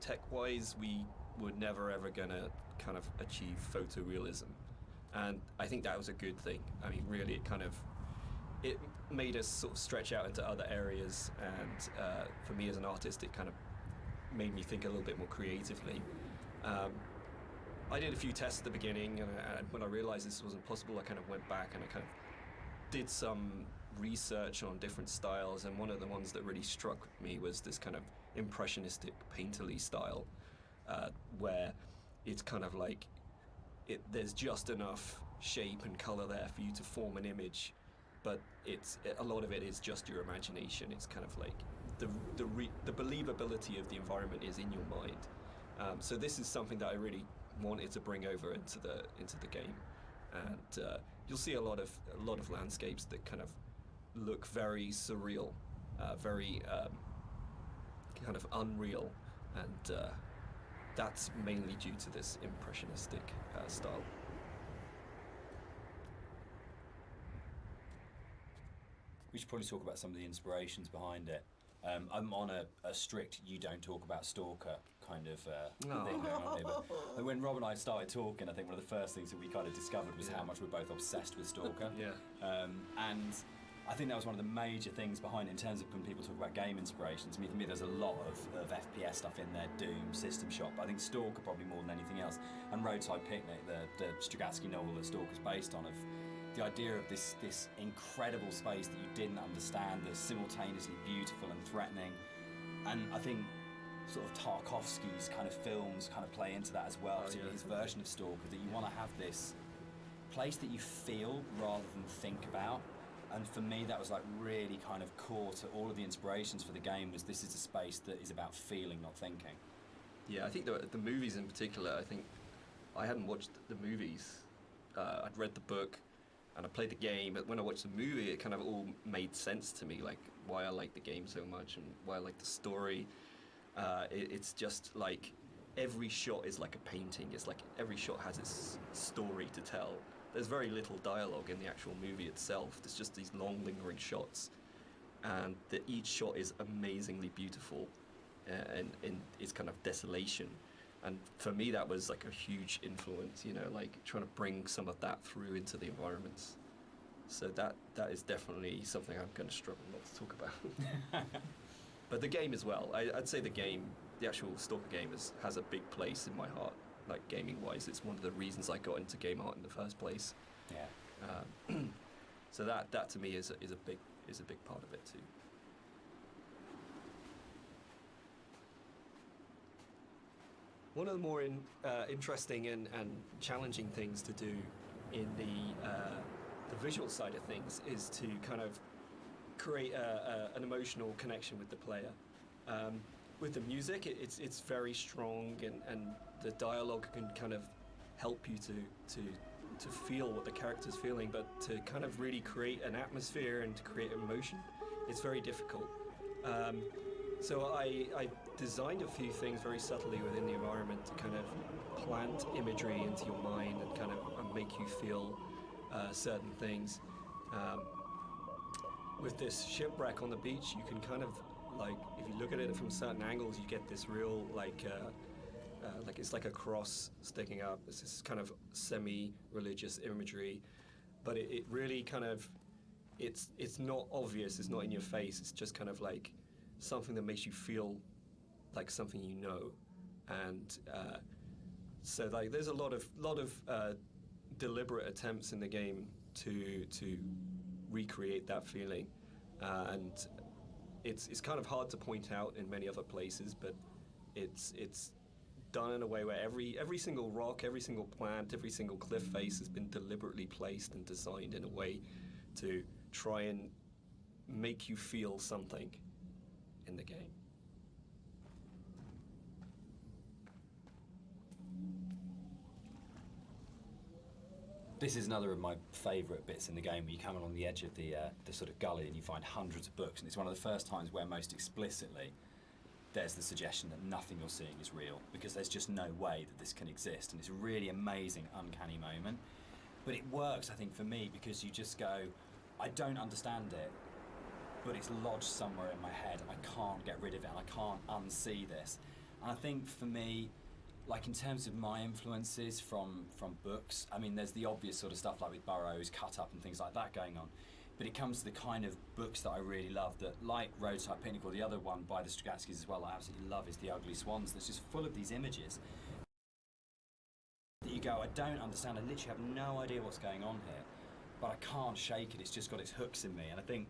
tech-wise, we were never ever gonna kind of achieve photorealism, and I think that was a good thing. I mean, really, it made us sort of stretch out into other areas, and for me as an artist, it kind of made me think a little bit more creatively. I did a few tests at the beginning, and when I realized this wasn't possible, I kind of went back and I kind of did some research on different styles, and one of the ones that really struck me was this kind of impressionistic painterly style, where it's kind of like there's just enough shape and color there for you to form an image, but a lot of it is just your imagination. It's kind of like the believability of the environment is in your mind. So this is something that I really wanted to bring over into the game, and you'll see a lot of landscapes that kind of look very surreal, very kind of unreal, and that's mainly due to this impressionistic style. We should probably talk about some of the inspirations behind it. I'm on a strict you don't talk about Stalker kind of thing going on here. But when Rob and I started talking, I think one of the first things that we kind of discovered was how much we're both obsessed with Stalker. And I think that was one of the major things behind it in terms of when people talk about game inspirations. I mean, for me, there's a lot of FPS stuff in there, Doom, System Shock, but I think Stalker probably more than anything else. And Roadside Picnic, the Strugatsky novel that Stalker's based on, of the idea of this incredible space that you didn't understand, that's simultaneously beautiful and threatening. And I think sort of Tarkovsky's kind of films kind of play into that as well, particularly his version of Stalker, that you want to have this place that you feel rather than think about. And for me, that was like really kind of core to all of the inspirations for the game, was this is a space that is about feeling, not thinking. Yeah, I think the movies in particular, I think I hadn't watched the movies. I'd read the book and I played the game, but when I watched the movie, it kind of all made sense to me, like why I like the game so much and why I like the story. It's just like every shot is like a painting. It's like every shot has its story to tell. There's very little dialogue in the actual movie itself. There's just these long, lingering shots, and each shot is amazingly beautiful, and in its kind of desolation. And for me, that was like a huge influence, like trying to bring some of that through into the environments. So that is definitely something I'm going to struggle not to talk about. But the game as well. I'd say the actual Stalker game has a big place in my heart. Like gaming-wise, it's one of the reasons I got into game art in the first place. Yeah. So that to me is a big part of it too. One of the more interesting and challenging things to do in the visual side of things is to kind of create an emotional connection with the player. With the music, it's very strong, and the dialogue can kind of help you to to feel what the character's feeling, but to kind of really create an atmosphere and to create emotion, it's very difficult. So I designed a few things very subtly within the environment to kind of plant imagery into your mind and kind of make you feel certain things. With this shipwreck on the beach, you can kind of, like, if you look at it from certain angles, you get this real, like it's like a cross sticking up. It's this kind of semi-religious imagery, but it really kind of, it's not obvious, it's not in your face, it's just kind of like something that makes you feel like something you know. And so like there's a lot of deliberate attempts in the game to recreate that feeling, and it's kind of hard to point out in many other places, but it's done in a way where every single rock, every single plant, every single cliff face has been deliberately placed and designed in a way to try and make you feel something in the game. This is another of my favourite bits in the game, where you come along the edge of the sort of gully and you find hundreds of books, and it's one of the first times where most explicitly there's the suggestion that nothing you're seeing is real, because there's just no way that this can exist, and it's a really amazing, uncanny moment. But it works, I think, for me, because you just go, I don't understand it, but it's lodged somewhere in my head, and I can't get rid of it, and I can't unsee this. And I think for me, like in terms of my influences from books, I mean, there's the obvious sort of stuff like with Burroughs, Cut Up and things like that going on. But it comes to the kind of books that I really love, that like Roadside Picnic, or the other one by the Strugatskys as well, I absolutely love, is The Ugly Swans, that's just full of these images that you go, I don't understand, I literally have no idea what's going on here, but I can't shake it, it's just got its hooks in me. And I think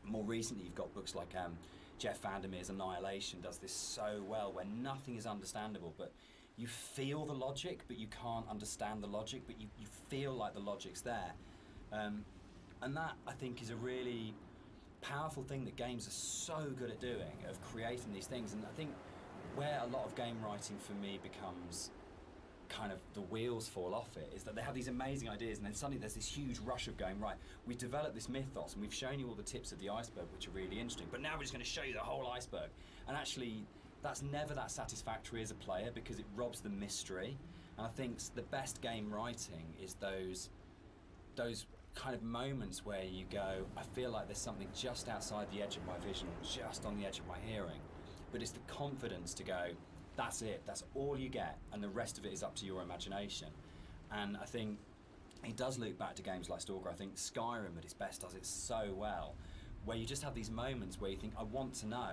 more recently you've got books like Jeff Vandermeer's Annihilation does this so well, where nothing is understandable, but you feel the logic, but you can't understand the logic, but you feel like the logic's there. And that, I think, is a really powerful thing that games are so good at doing, of creating these things. And I think where a lot of game writing for me becomes kind of the wheels fall off it, is that they have these amazing ideas, and then suddenly there's this huge rush of going, right, we've developed this mythos and we've shown you all the tips of the iceberg, which are really interesting, but now we're just going to show you the whole iceberg. And actually, that's never that satisfactory as a player, because it robs the mystery. And I think the best game writing is those kind of moments where you go, I feel like there's something just outside the edge of my vision, just on the edge of my hearing, but it's the confidence to go, that's it, that's all you get, and the rest of it is up to your imagination. And I think it does loop back to games like Stalker. I think Skyrim at its best does it so well, where you just have these moments where you think, I want to know,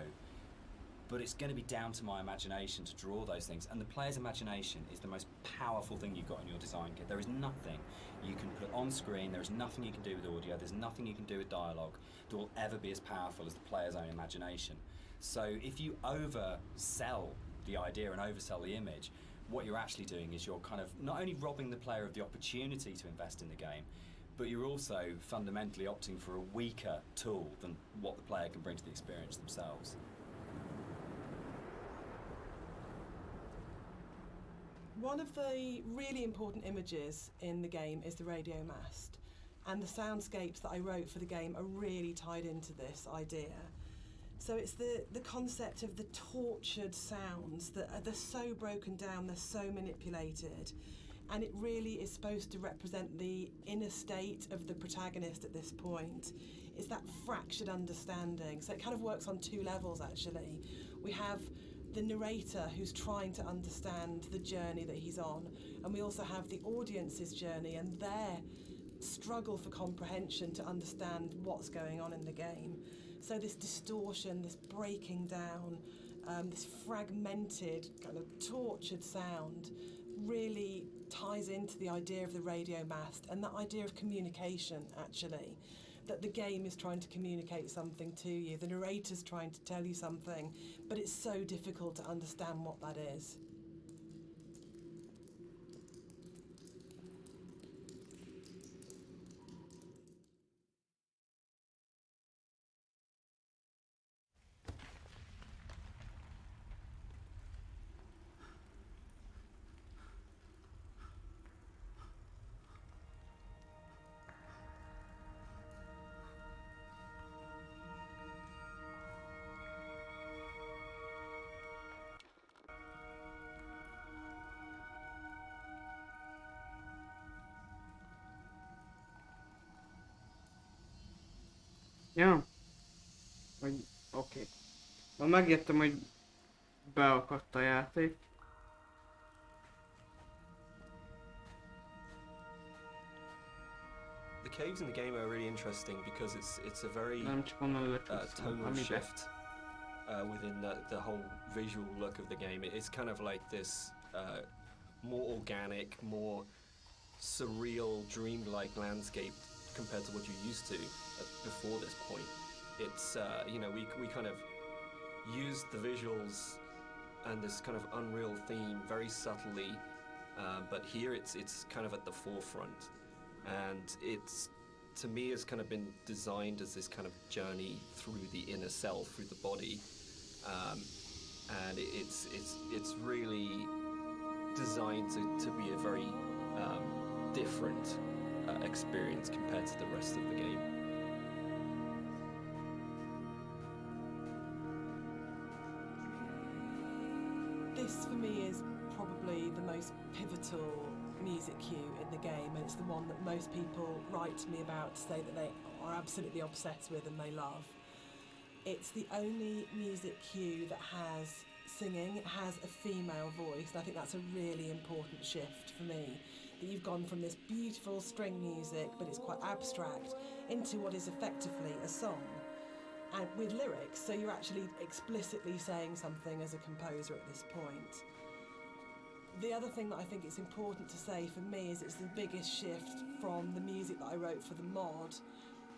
but it's going to be down to my imagination to draw those things. And the player's imagination is the most powerful thing you've got in your design kit. There is nothing you can put on screen, there is nothing you can do with audio, there's nothing you can do with dialogue that will ever be as powerful as the player's own imagination. So if you oversell the idea and oversell the image, what you're actually doing is you're kind of not only robbing the player of the opportunity to invest in the game, but you're also fundamentally opting for a weaker tool than what the player can bring to the experience themselves. One of the really important images in the game is the Radio Mast, and the soundscapes that I wrote for the game are really tied into this idea. So it's the concept of the tortured sounds that they're so broken down, they're so manipulated, and it really is supposed to represent the inner state of the protagonist at this point. It's that fractured understanding. So it kind of works on two levels, actually. We have the narrator who's trying to understand the journey that he's on, and we also have the audience's journey and their struggle for comprehension to understand what's going on in the game. So this distortion, this breaking down, this fragmented, kind of tortured sound really ties into the idea of the radio mast and that idea of communication, actually. That the game is trying to communicate something to you, the narrator's trying to tell you something, but it's so difficult to understand what that is. Ja. Vagy, oké. Okay. Megértem, hogy beakadt a játék. The caves in the game are really interesting because it's a very Nem csak onnan lecsúsztam, tonal amibe. shift within the whole visual look of the game. It's kind of like this more organic, more surreal, dreamlike landscape compared to what you're used to before this point. It's you know, we kind of used the visuals and this kind of unreal theme very subtly, but here it's kind of at the forefront, and it's, to me, has kind of been designed as this kind of journey through the inner self, through the body, and it's really designed to be a very different experience compared to the rest of the game. This for me is probably the most pivotal music cue in the game, and it's the one that most people write to me about to say that they are absolutely obsessed with and they love. It's the only music cue that has singing, it has a female voice, and I think that's a really important shift for me. That you've gone from this beautiful string music, but it's quite abstract, into what is effectively a song. And with lyrics, so you're actually explicitly saying something as a composer at this point. The other thing that I think it's important to say for me is it's the biggest shift from the music that I wrote for the mod.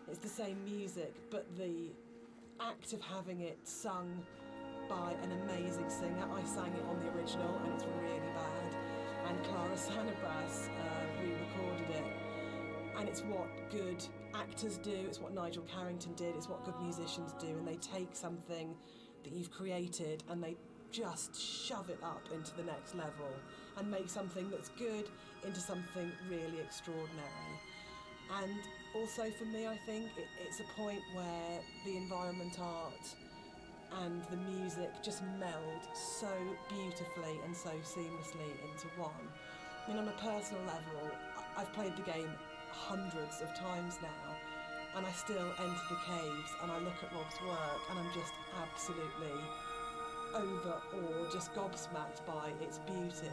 It's the same music, but the act of having it sung by an amazing singer. I sang it on the original and it's really bad. And Clara Sanabras re-recorded it. And it's what good actors do, it's what Nigel Carrington did, it's what good musicians do, and they take something that you've created and they just shove it up into the next level and make something that's good into something really extraordinary. And also for me, I think it's a point where the environment art and the music just meld so beautifully and so seamlessly into one. I mean, on a personal level, I've played the game hundreds of times now, and I still enter the caves and I look at Rob's work and I'm just absolutely overawed, just gobsmacked by its beauty.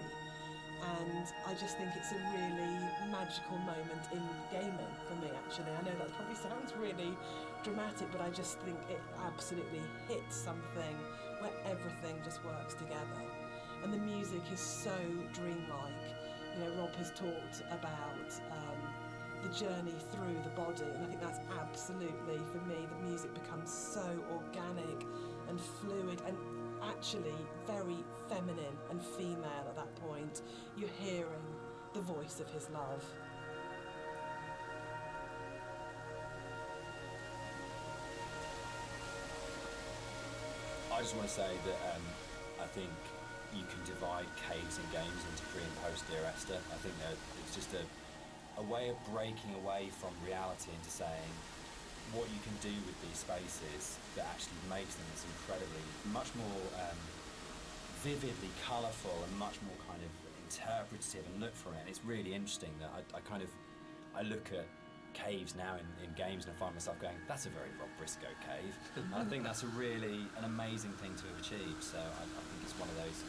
And I just think it's a really magical moment in gaming for me, actually. I know that probably sounds really dramatic, but I just think it absolutely hits something where everything just works together. And the music is so dreamlike. You know, Rob has talked about the journey through the body, and I think that's absolutely, for me, the music becomes so organic and fluid and actually very feminine and female at that point. You're hearing the voice of his love. I just want to say that I think you can divide caves and games into pre and post Dear Esther. I think that it's just a way of breaking away from reality into saying what you can do with these spaces that actually makes them this incredibly, much more vividly colourful and much more kind of interpretative and look for it. And it's really interesting that I look at caves now in games and I find myself going, that's a very Rob Briscoe cave. And I think that's an amazing thing to have achieved. So I think it's one of those,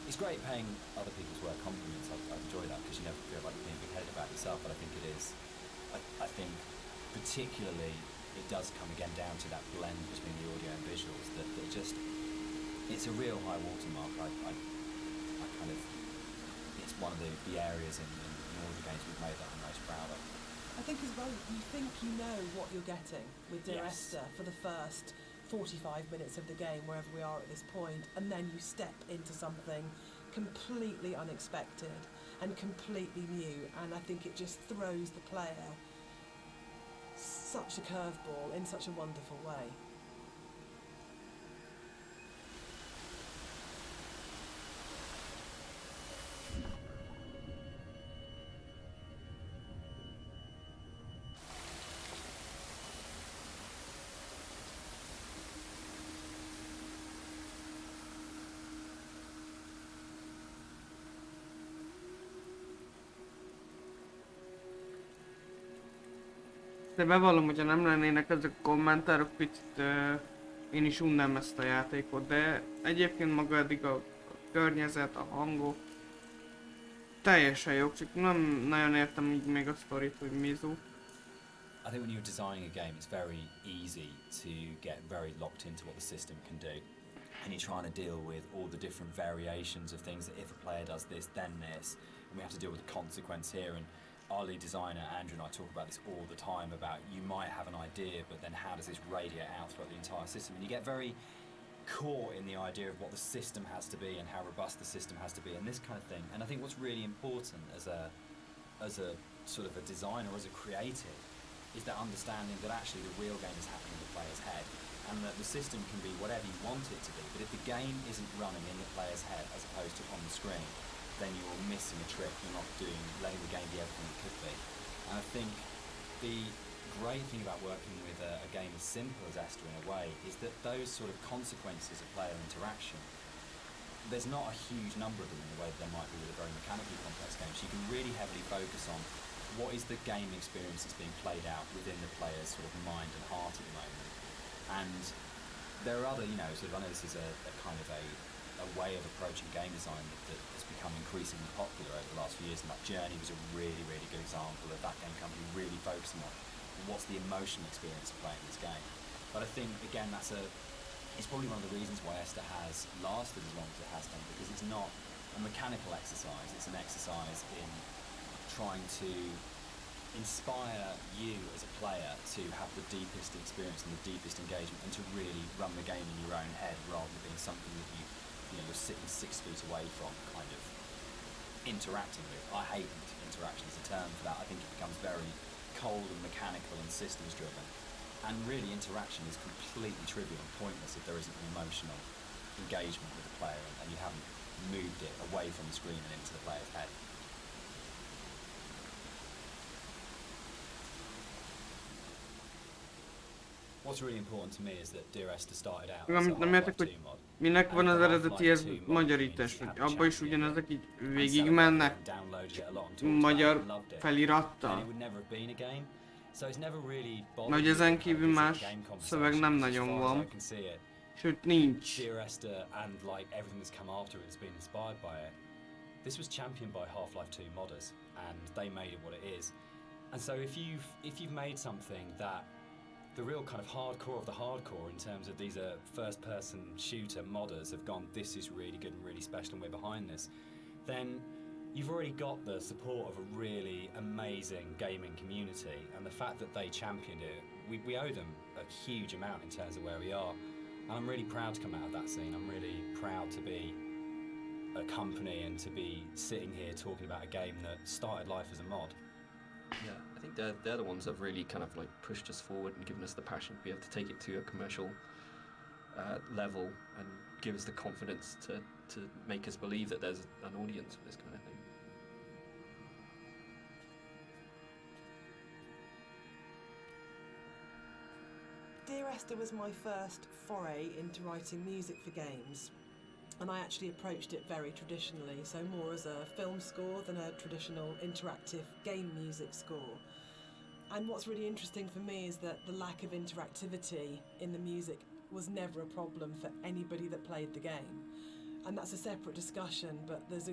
it's great paying other people's work compliments. I enjoy that because you never feel like being big-headed about yourself, but I think it is, I think particularly it does come again down to that blend between the audio and visuals that just, it's a real high watermark. I kind of, it's one of the areas in all the games we've made that I'm most proud of. I think as well, you think you know what you're getting with Dear Yes. Esther for the first 45 minutes of the game, wherever we are at this point, and then you step into something completely unexpected and completely new, and I think it just throws the player such a curveball in such a wonderful way. De bevallom, hogyha nem lennének ezek a kommentárok, picit én is unnám ezt a játékot, de egyébként maga eddig a környezet, a hangok teljesen jók, csak nem nagyon értem így még a sztorit, hogy mizu. I think when you're designing a game, it's very easy to get very locked into what the system can do. And you're trying to deal with all the different variations of things that if a player does this, then this. And we have to deal with the consequence here. And our lead designer, Andrew, and I talk about this all the time about you might have an idea, but then how does this radiate out throughout the entire system? And you get very caught in the idea of what the system has to be and how robust the system has to be and this kind of thing. And I think what's really important as a sort of a designer, as a creative, is that understanding that actually the real game is happening in the player's head and that the system can be whatever you want it to be, but if the game isn't running in the player's head as opposed to on the screen, then you're missing a trick, you're not letting the game be everything it could be. And I think the great thing about working with a game as simple as Esther in a way is that those sort of consequences of player interaction, there's not a huge number of them in the way that there might be with a very mechanically complex game, so you can really heavily focus on what is the game experience that's being played out within the player's sort of mind and heart at the moment. And there are other, I know this is a kind of a way of approaching game design that has become increasingly popular over the last few years, and that Journey was a really, really good example of that game company really focusing on what's the emotional experience of playing this game. But I think, again, it's probably one of the reasons why Esther has lasted as long as it has done, because it's not a mechanical exercise, it's an exercise in trying to inspire you as a player to have the deepest experience and the deepest engagement and to really run the game in your own head rather than being something that you're sitting 6 feet away from kind of interacting with. I hate interaction as a term for that. I think it becomes very cold and mechanical and systems driven. And really interaction is completely trivial and pointless if there isn't an emotional engagement with the player and you haven't moved it away from the screen and into the player's head. What's really important to me is that Dear Esther started out as a Amit nem értek, hogy minek van az eredetihez magyarítás, hogy abba is ugyanezek így végigmennek magyar felirattal. Nagy ezen kívül más szöveg nem nagyon van, sőt nincs. Dear Esther and like everything that's come after it has been inspired by it. This was championed by Half-Life 2 modders, and they made it what it is. And so if you've made something that the real kind of hardcore of the hardcore in terms of these are first-person shooter modders have gone, this is really good and really special and we're behind this, then you've already got the support of a really amazing gaming community, and the fact that they championed it, we owe them a huge amount in terms of where we are. And I'm really proud to come out of that scene. I'm really proud to be a company and to be sitting here talking about a game that started life as a mod. Yeah, I think they're the ones that have really kind of like pushed us forward and given us the passion to be able to take it to a commercial level and give us the confidence to make us believe that there's an audience for this kind of thing. Dear Esther was my first foray into writing music for games. And I actually approached it very traditionally, so more as a film score than a traditional interactive game music score. And what's really interesting for me is that the lack of interactivity in the music was never a problem for anybody that played the game. And that's a separate discussion, but there's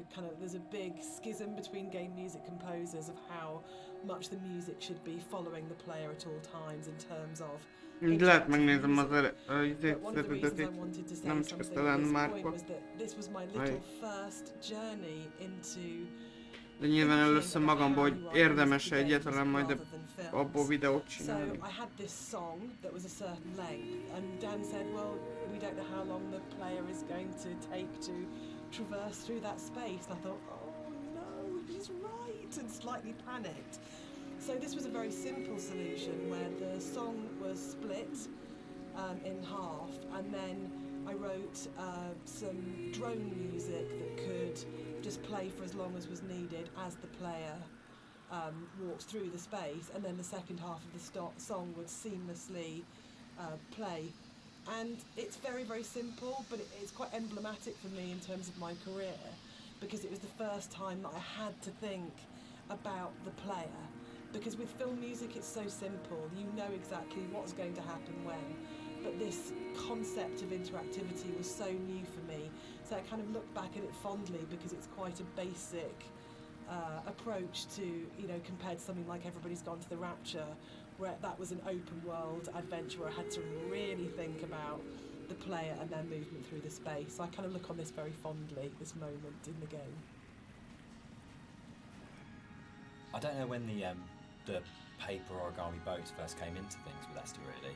a big schism between game music composers of how much the music should be following the player at all times in terms of Lehet megnézem az But one of the reasons I wanted to say nem csak something ezt a at this landmarkot. point was that this was my little first journey into De nyilván először magamból, hogy érdemes egyáltalán majd abból videót So csinálni. I had this song that was a certain length, and Dan said, well, we don't know how long the player is going to take to traverse through that space. And I thought, oh no, he's right, and slightly panicked. So this was a very simple solution where the song was split in half, and then I wrote some drone music that could just play for as long as was needed as the player walked through the space, and then the second half of the song would seamlessly play. And it's very, very simple, but it's quite emblematic for me in terms of my career, because it was the first time that I had to think about the player because with film music it's so simple, you know exactly what's going to happen when, but this concept of interactivity was so new for me, so I kind of look back at it fondly because it's quite a basic approach to, you know, compared to something like Everybody's Gone to the Rapture, where that was an open world adventure where I had to really think about the player and their movement through the space. So I kind of look on this very fondly, this moment in the game. I don't know when the paper origami boats first came into things with Esther, really,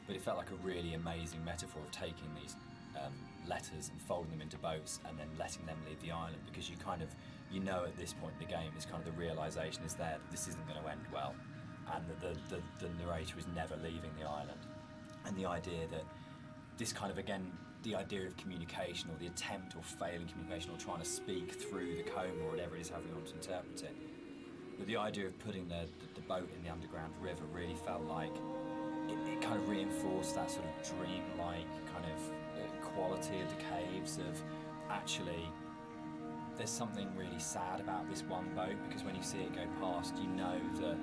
but it felt like a really amazing metaphor of taking these letters and folding them into boats and then letting them leave the island, because you kind of, you know, at this point in the game, is kind of the realisation is there that this isn't going to end well, and that the narrator is never leaving the island. And the idea that this kind of, again, the idea of communication, or the attempt or failing communication, or trying to speak through the coma, or whatever it is, however you want to interpret it. But the idea of putting the boat in the underground river really felt like it kind of reinforced that sort of dream-like kind of quality of the caves, of actually there's something really sad about this one boat, because when you see it go past, you know that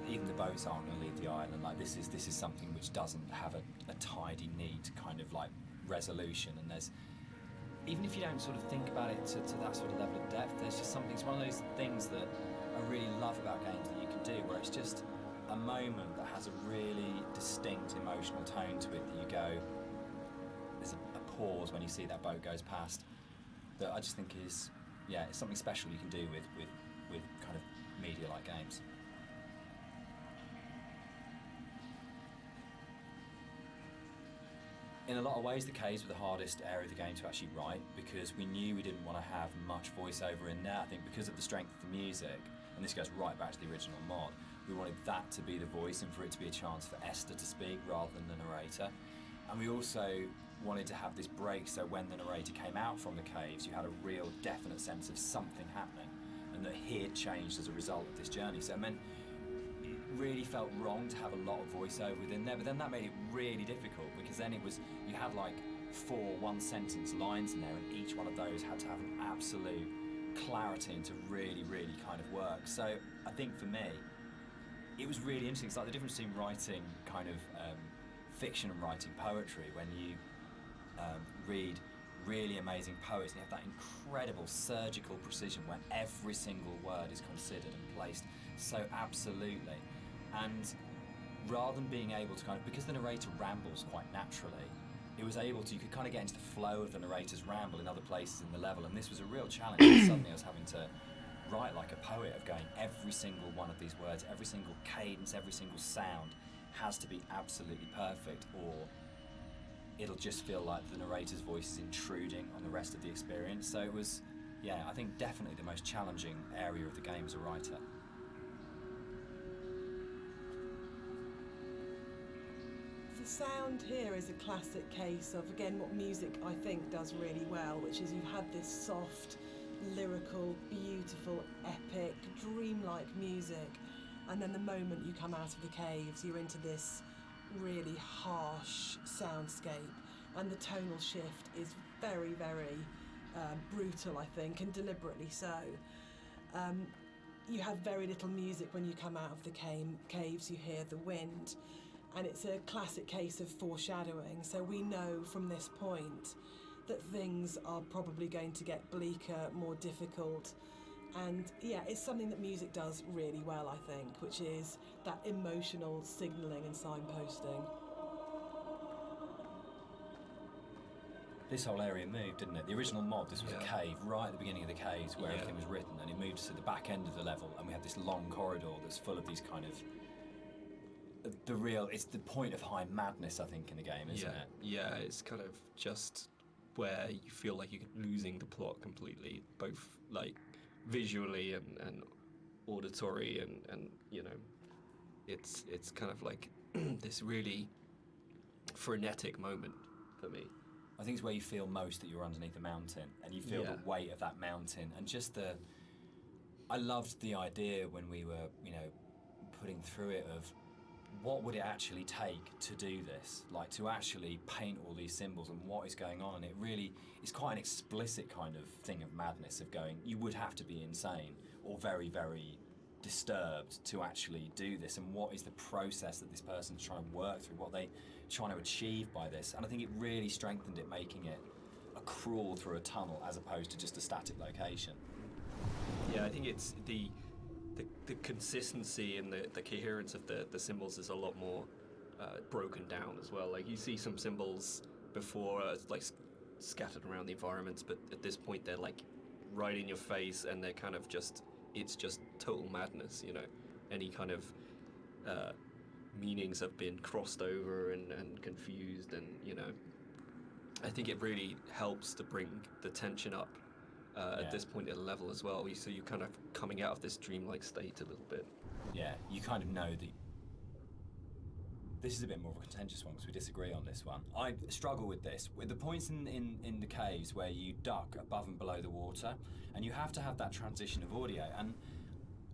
even the boats aren't going to leave the island. Like, this is something which doesn't have a tidy, neat kind of like resolution, and there's, even if you don't sort of think about it to that sort of level of depth, there's just something, it's one of those things that I really love about games that you can do, where it's just a moment that has a really distinct emotional tone to it, that you go, there's a pause when you see that boat goes past, that I just think is, yeah, it's something special you can do with kind of media-like games. In a lot of ways, the caves were the hardest area of the game to actually write, because we knew we didn't want to have much voiceover in there. I think because of the strength of the music, and this goes right back to the original mod, we wanted that to be the voice and for it to be a chance for Esther to speak rather than the narrator. And we also wanted to have this break, so when the narrator came out from the caves, you had a real definite sense of something happening, and that he had changed as a result of this journey. So it meant it really felt wrong to have a lot of voiceover within there, but then that made it really difficult, because then it was, you had like 4 one-sentence lines in there, and each one of those had to have an absolute clarity and to really, really kind of work. So I think for me, it was really interesting. It's like the difference between writing kind of fiction and writing poetry. When you read really amazing poets, and you have that incredible surgical precision where every single word is considered and placed so absolutely. And rather than being able to kind of, because the narrator rambles quite naturally, it was able to, you could kind of get into the flow of the narrator's ramble in other places in the level, and this was a real challenge. Suddenly I was having to write like a poet, of going, every single one of these words, every single cadence, every single sound has to be absolutely perfect, or it'll just feel like the narrator's voice is intruding on the rest of the experience. So it was, yeah, I think definitely the most challenging area of the game as a writer. The sound here is a classic case of, again, what music I think does really well, which is you've had this soft, lyrical, beautiful, epic, dreamlike music, and then the moment you come out of the caves, you're into this really harsh soundscape, and the tonal shift is very, very brutal, I think, and deliberately so. You have very little music when you come out of the caves. You hear the wind, and it's a classic case of foreshadowing. So we know from this point that things are probably going to get bleaker, more difficult. And yeah, it's something that music does really well, I think, which is that emotional signalling and signposting. This whole area moved, didn't it? The original mod, this was a cave right at the beginning of the caves where everything was written, and it moved to the back end of the level, and we had this long corridor that's full of these kind of it's the point of high madness, I think, in the game, isn't it? Yeah, it's kind of just where you feel like you're losing the plot completely, both like visually and auditory, and you know, it's kind of like this really frenetic moment for me. I think it's where you feel most that you're underneath a mountain, and you feel the weight of that mountain, and just I loved the idea when we were, you know, putting through it of what would it actually take to do this? Like, to actually paint all these symbols and what is going on? And it really is quite an explicit kind of thing of madness, of going, you would have to be insane or very, very disturbed to actually do this. And what is the process that this person's trying to work through? What they trying to achieve by this? And I think it really strengthened it, making it a crawl through a tunnel as opposed to just a static location. Yeah, I think it's the consistency and the coherence of the symbols is a lot more broken down as well. Like, you see some symbols before like scattered around the environments, but at this point they're like right in your face, and they're kind of just, it's just total madness, you know. Any kind of meanings have been crossed over and confused, and, you know, I think it really helps to bring the tension up at this point at a level as well. So you're kind of coming out of this dreamlike state a little bit. Yeah, you kind of know that. This is a bit more of a contentious one because we disagree on this one. I struggle with this. With the points in the caves where you duck above and below the water, and you have to have that transition of audio. And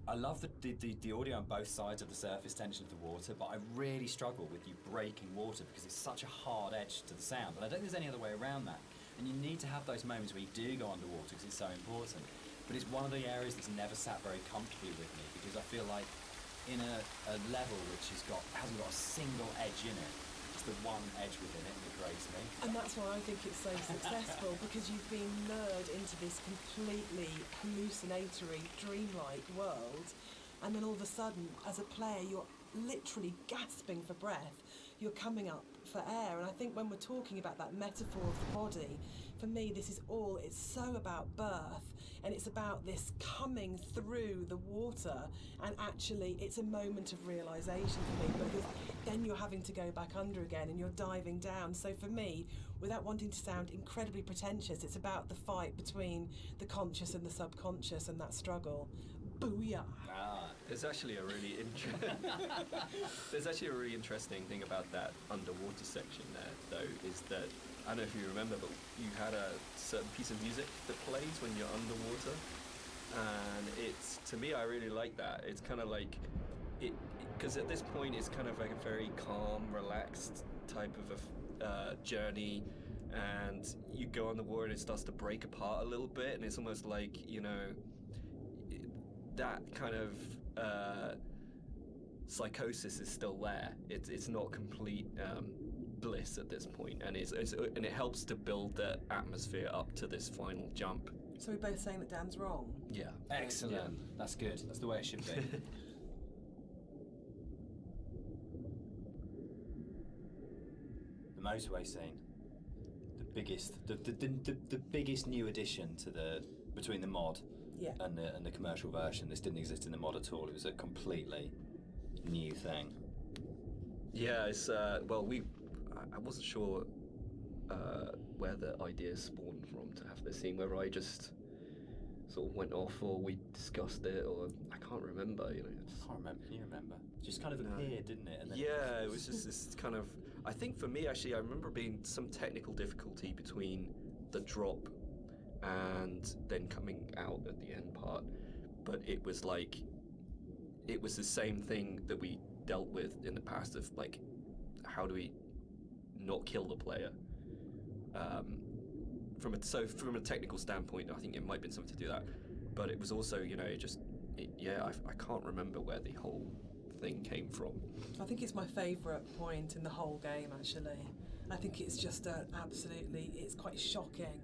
I love the audio on both sides of the surface tension of the water, but I really struggle with you breaking water because it's such a hard edge to the sound. And I don't think there's any other way around that. And you need to have those moments where you do go underwater because it's so important. But it's one of the areas that's never sat very comfortably with me, because I feel like in a level which hasn't got a single edge in it, it's the one edge within it that grates me. And that's why I think it's so successful, because you've been lured into this completely hallucinatory, dreamlike world, and then all of a sudden, as a player, you're literally gasping for breath. You're coming up for air. And I think when we're talking about that metaphor of the body, for me, it's so about birth, and it's about this coming through the water, and actually it's a moment of realisation for me, because then you're having to go back under again and you're diving down. So for me, without wanting to sound incredibly pretentious, it's about the fight between the conscious and the subconscious, and that struggle. Booyah! There's actually a really interesting thing about that underwater section there, though, is that, I don't know if you remember, but you had a certain piece of music that plays when you're underwater, and it's, to me, I really like that. It's kind of like because at this point it's kind of like a very calm, relaxed type of a journey, and you go on the water and it starts to break apart a little bit, and it's almost like, you know, that kind of psychosis is still there. It's not complete bliss at this point, and and it helps to build the atmosphere up to this final jump. So we're both saying that Dan's wrong? Yeah. Excellent. Yeah. That's good. That's the way it should be. The motorway scene. The biggest new addition to between the mod and the commercial version. This didn't exist in the mod at all. It was a completely new thing. Yeah, it's well, I wasn't sure where the idea spawned from to have this scene, whether I just sort of went off or we discussed it, or I can't remember. You know, I can't remember. Can you remember? It just kind of appeared, didn't it? And then it was just this kind of. I think for me, actually, I remember being some technical difficulty between the drop and then coming out at the end part, but it was the same thing that we dealt with in the past, of like, how do we not kill the player? From a technical standpoint, I think it might have been something to do that, but it was also, you know, I can't remember where the whole thing came from. I think it's my favourite point in the whole game, actually. I think it's just it's quite shocking,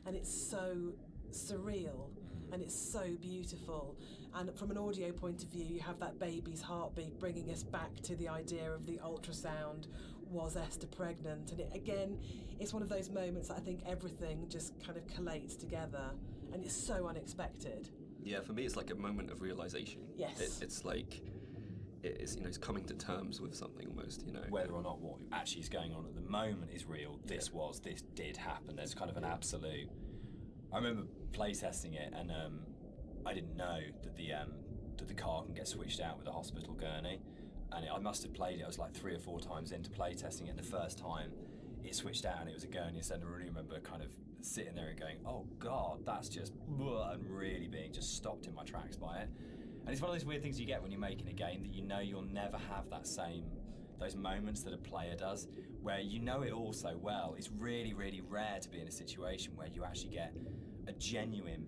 and it's so surreal, and it's so beautiful. And from an audio point of view, you have that baby's heartbeat bringing us back to the idea of the ultrasound. Was Esther pregnant? And it's one of those moments that I think everything just kind of collates together, and it's so unexpected. Yeah, for me, it's like a moment of realization. Yes. It's like, it's, you know, it's coming to terms with something almost, you know. Whether or not what actually is going on at the moment is real, this did happen. There's kind of an absolute. I remember playtesting it, and I didn't know that the car can get switched out with a hospital gurney, and I must have played it. I was like 3 or 4 times into playtesting it, and the first time it switched out and it was a gurney, and I really remember kind of sitting there and going, "Oh God, that's just," and really being just stopped in my tracks by it. And it's one of those weird things you get when you're making a game, that you know you'll never have that same those moments that a player does, where you know it all so well. It's really, really rare to be in a situation where you actually get a genuine,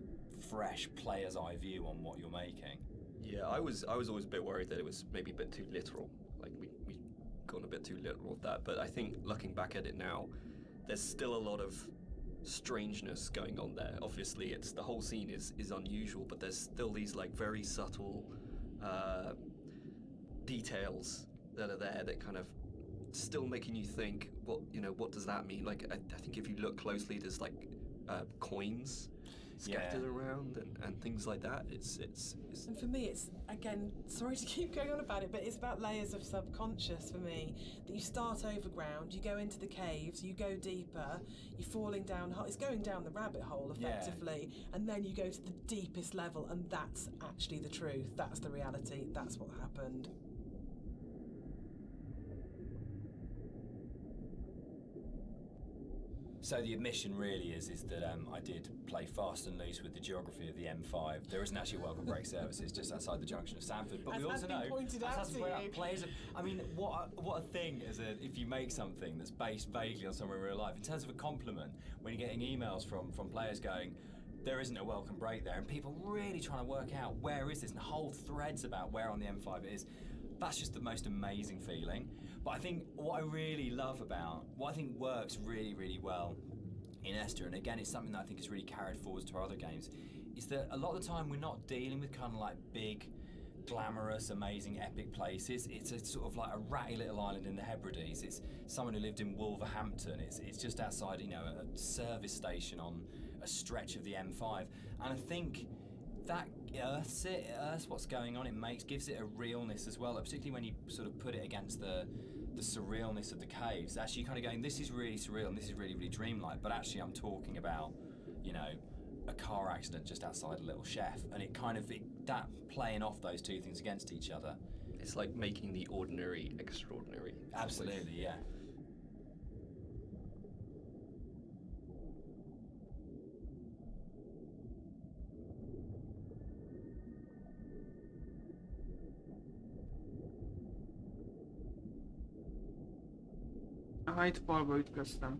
fresh player's eye view on what you're making. Yeah, I was always a bit worried that it was maybe a bit too literal. Like we gone a bit too literal with that. But I think looking back at it now, there's still a lot of strangeness going on there. Obviously, it's the whole scene is unusual, but there's still these like very subtle details that are there that kind of still making you think, what does that mean? Like I think if you look closely, there's like coins scattered around and things like that. It's And for me, it's, again, sorry to keep going on about it, but it's about layers of subconscious for me. That you start overground, you go into the caves, you go deeper, you're falling down, it's going down the rabbit hole effectively, and then you go to the deepest level, and that's actually the truth, that's the reality, that's what happened. So the admission really is that I did play fast and loose with the geography of the M5. There isn't actually a welcome break service. It's just outside the junction of Sanford. But As we has also been know, pointed as out has to been pointed you. out, players. I mean, what a thing if you make something that's based vaguely on somewhere in real life. In terms of a compliment, when you're getting emails from players going, there isn't a welcome break there, and people really trying to work out where is this, and whole threads about where on the M5 it is. That's just the most amazing feeling. But I think what I really love about, what I think works really, really well in Esther, and again it's something that I think is really carried forward to our other games, is that a lot of the time we're not dealing with kind of like big, glamorous, amazing, epic places. It's a sort of like a ratty little island in the Hebrides. It's someone who lived in Wolverhampton. It's just outside, a service station on a stretch of the M5. And I think that earths what's going on. Gives it a realness as well, particularly when you sort of put it against the surrealness of the caves. Actually, kind of going, this is really surreal and this is really, really dreamlike, but actually I'm talking about, a car accident just outside a little chef, and that playing off those two things against each other. It's like making the ordinary extraordinary. Absolutely, yeah. Aha, itt falba ütköztem.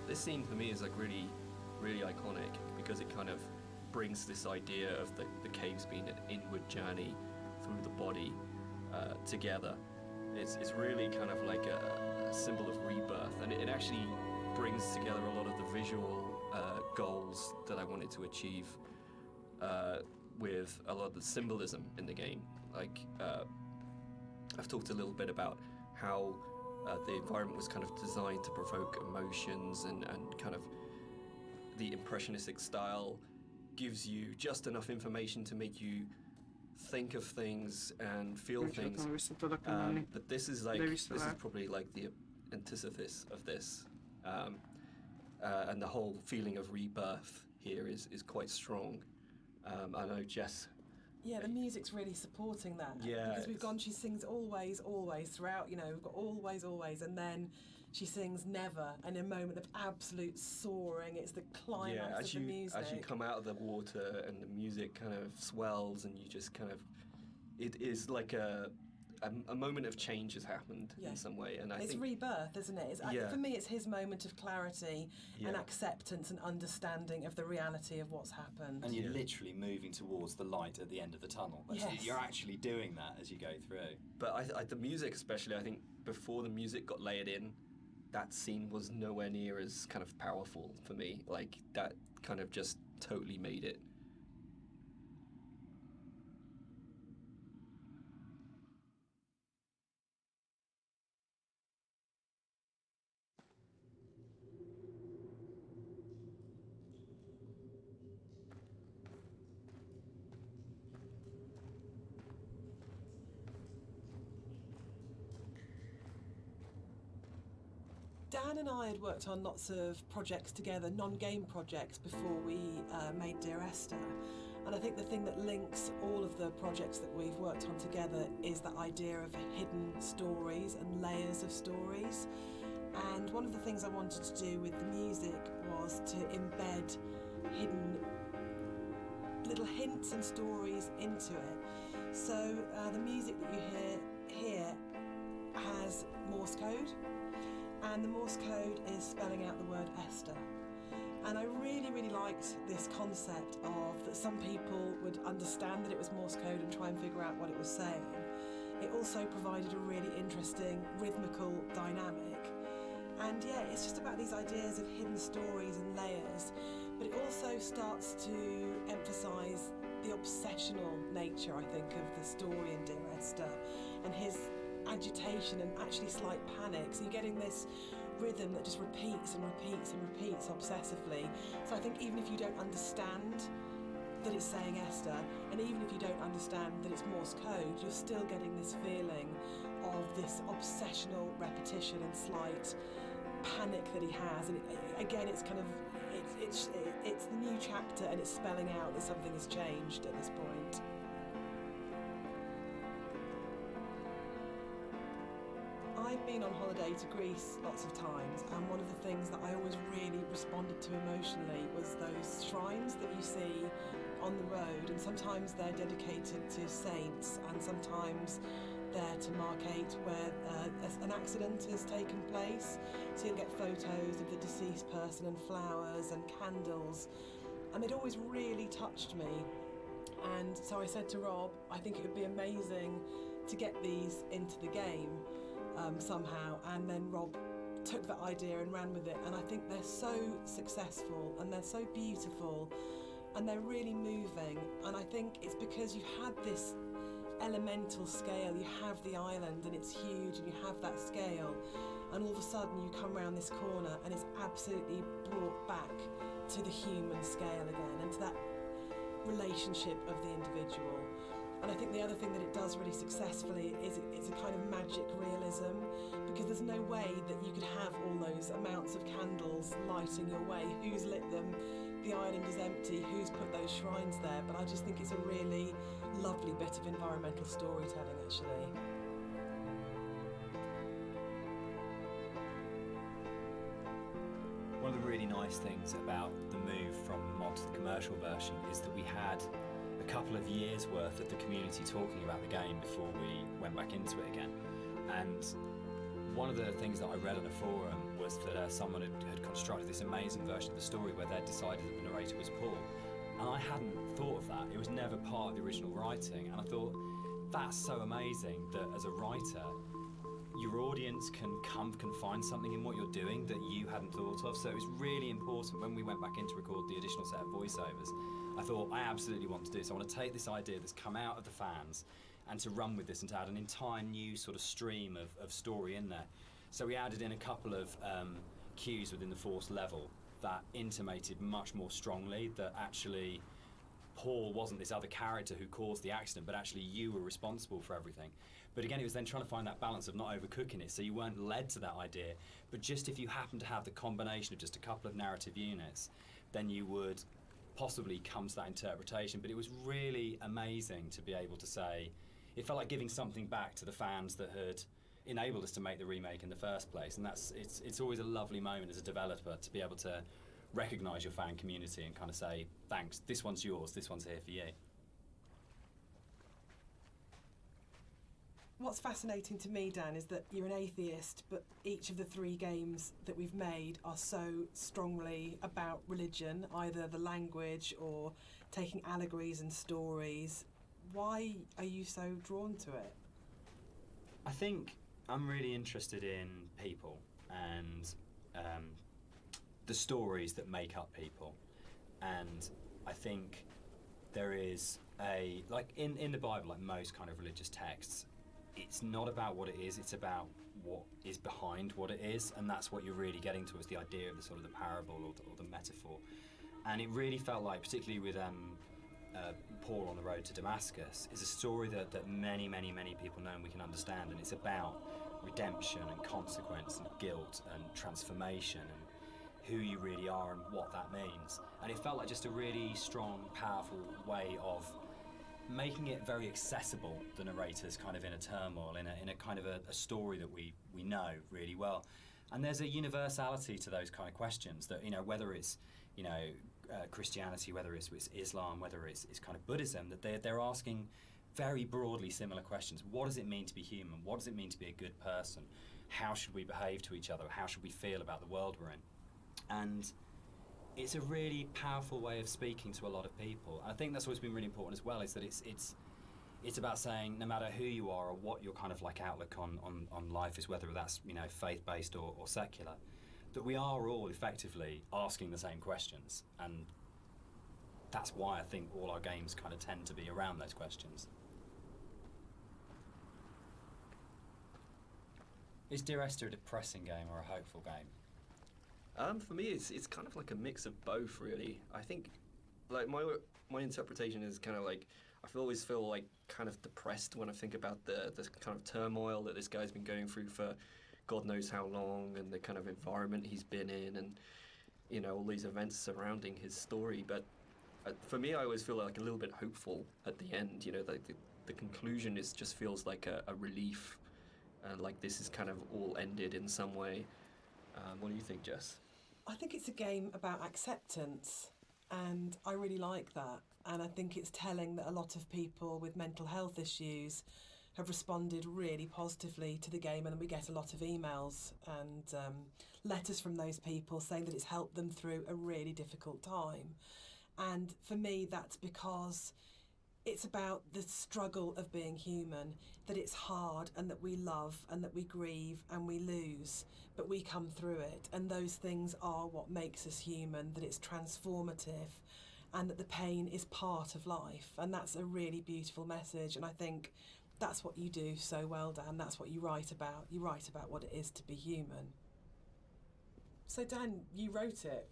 This scene for me is like really, really iconic because it kind of brings this idea of the caves being an inward journey through the body together. It's really kind of like a symbol of rebirth, and it actually brings together a lot of the visual goals that I wanted to achieve with a lot of the symbolism in the game. Like I've talked a little bit about how the environment was kind of designed to provoke emotions, and kind of the impressionistic style gives you just enough information to make you think of things and feel things. But this is probably like the antithesis of this, and the whole feeling of rebirth here is quite strong. I know Jess. Yeah, the music's really supporting that. Yeah, because she sings always, always throughout, we've got always, always, and then she sings never, and a moment of absolute soaring. It's the climax of the music. As you come out of the water and the music kind of swells, and you just kind of, it is like a moment of change has happened in some way, and it's rebirth, isn't it? For me, it's his moment of clarity and acceptance and understanding of the reality of what's happened. And you're literally moving towards the light at the end of the tunnel. You're actually doing that as you go through. But the music, especially, I think before the music got layered in, that scene was nowhere near as kind of powerful for me. Like that kind of just totally made it. Dan and I had worked on lots of projects together, non-game projects, before we made Dear Esther. And I think the thing that links all of the projects that we've worked on together is that idea of hidden stories and layers of stories. And one of the things I wanted to do with the music was to embed hidden little hints and stories into it. So the music that you hear here has Morse code, and the Morse code is spelling out the word Esther. And I really, really liked this concept of that some people would understand that it was Morse code and try and figure out what it was saying. It also provided a really interesting rhythmical dynamic. And yeah, it's just about these ideas of hidden stories and layers, but it also starts to emphasise the obsessional nature, I think, of the story in Dear Esther, and his agitation and actually slight panic. So you're getting this rhythm that just repeats and repeats and repeats obsessively. So I think even if you don't understand that it's saying Esther, and even if you don't understand that it's Morse code, you're still getting this feeling of this obsessional repetition and slight panic that he has. And again, it's kind of it's the new chapter, and it's spelling out that something has changed at this point. I've been on holiday to Greece lots of times, and one of the things that I always really responded to emotionally was those shrines that you see on the road, and sometimes they're dedicated to saints, and sometimes they're to markate where an accident has taken place. So you'll get photos of the deceased person and flowers and candles, and it always really touched me. And so I said to Rob, I think it would be amazing to get these into the game somehow, and then Rob took that idea and ran with it, and I think they're so successful and they're so beautiful and they're really moving. And I think it's because you had this elemental scale, you have the island and it's huge and you have that scale, and all of a sudden you come around this corner and it's absolutely brought back to the human scale again, and to that relationship of the individual. And I think the other thing that it does really successfully is it's a kind of magic realism, because there's no way that you could have all those amounts of candles lighting your way. Who's lit them? The island is empty. Who's put those shrines there? But I just think it's a really lovely bit of environmental storytelling, actually. One of the really nice things about the move from the mod to the commercial version is that we had a couple of years worth of the community talking about the game before we went back into it again. And one of the things that I read on a forum was that someone had constructed this amazing version of the story where they'd decided that the narrator was Paul. And I hadn't thought of that. It was never part of the original writing. And I thought, that's so amazing that as a writer, your audience can find something in what you're doing that you hadn't thought of. So it was really important when we went back in to record the additional set of voiceovers. I thought, I absolutely want to do this. I want to take this idea that's come out of the fans and to run with this and to add an entire new sort of stream of story in there. So we added in a couple of cues within the fourth level that intimated much more strongly that actually Paul wasn't this other character who caused the accident, but actually you were responsible for everything. But again, it was then trying to find that balance of not overcooking it, so you weren't led to that idea, but just if you happen to have the combination of just a couple of narrative units, then you would possibly come to that interpretation. But it was really amazing to be able to say, it felt like giving something back to the fans that had enabled us to make the remake in the first place. And it's always a lovely moment as a developer to be able to recognise your fan community and kind of say, thanks, this one's yours, this one's here for you. What's fascinating to me, Dan, is that you're an atheist, but each of the three games that we've made are so strongly about religion, either the language or taking allegories and stories. Why are you so drawn to it? I think I'm really interested in people and the stories that make up people. And I think there is like in the Bible, like most kind of religious texts, it's not about what it is, it's about what is behind what it is, and that's what you're really getting to, is the idea of the sort of the parable or the metaphor. And it really felt like, particularly with Paul on the road to Damascus, is a story that many people know and we can understand, and it's about redemption and consequence and guilt and transformation and who you really are and what that means. And it felt like just a really strong, powerful way of making it very accessible, the narrator's kind of inner turmoil, in a kind of a story that we know really well. And there's a universality to those kind of questions that, you know, whether it's, you know, Christianity, whether it's Islam, whether it's kind of Buddhism, that they're asking very broadly similar questions. What does it mean to be human? What does it mean to be a good person? How should we behave to each other? How should we feel about the world we're in? And it's a really powerful way of speaking to a lot of people. I think that's always been really important as well, is that it's about saying no matter who you are or what your kind of like outlook on life is, whether that's, you know, faith-based or secular, that we are all effectively asking the same questions. And that's why I think all our games kind of tend to be around those questions. Is Dear Esther a depressing game or a hopeful game? For me, it's kind of like a mix of both, really. I think, like, my interpretation is kind of like, always feel like kind of depressed when I think about the kind of turmoil that this guy's been going through for God knows how long, and the kind of environment he's been in, and, you know, all these events surrounding his story. But for me, I always feel like a little bit hopeful at the end. You know, the conclusion just feels like a relief, like this is kind of all ended in some way. What do you think, Jess? I think it's a game about acceptance, and I really like that. And I think it's telling that a lot of people with mental health issues have responded really positively to the game, and we get a lot of emails and letters from those people saying that it's helped them through a really difficult time. And for me, that's because it's about the struggle of being human, that it's hard and that we love and that we grieve and we lose, but we come through it. And those things are what makes us human, that it's transformative and that the pain is part of life. And that's a really beautiful message. And I think that's what you do so well, Dan. That's what you write about. You write about what it is to be human. So, Dan, you wrote it.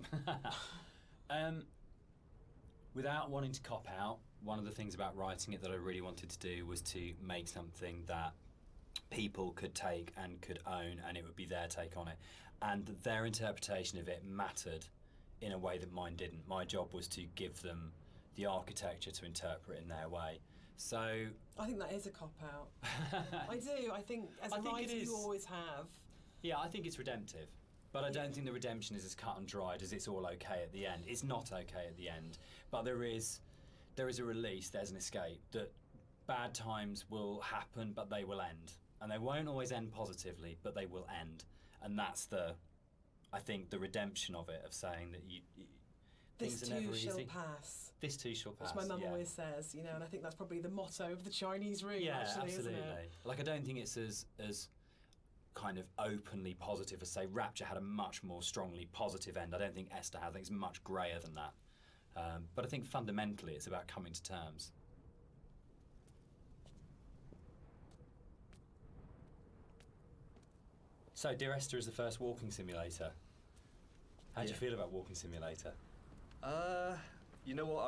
Without wanting to cop out, one of the things about writing it that I really wanted to do was to make something that people could take and could own, and it would be their take on it. And their interpretation of it mattered in a way that mine didn't. My job was to give them the architecture to interpret in their way. So I think that is a cop-out. I do. I think as a writer you always have. Yeah, I think it's redemptive. But I don't think the redemption is as cut and dried as it's all okay at the end. It's not okay at the end. But there is a release, there's an escape, that bad times will happen, but they will end. And they won't always end positively, but they will end. And that's I think, the redemption of it, of saying that things are never easy. This too shall pass. This too shall pass, which my mum always says, you know, and I think that's probably the motto of the Chinese room, actually, absolutely. Isn't it? Like, I don't think it's as kind of openly positive as, say, Rapture had a much more strongly positive end. I don't think Esther had. I think it's much greyer than that. But I think fundamentally it's about coming to terms. So, Dear Esther is the first walking simulator. How do you feel about Walking Simulator? You know what,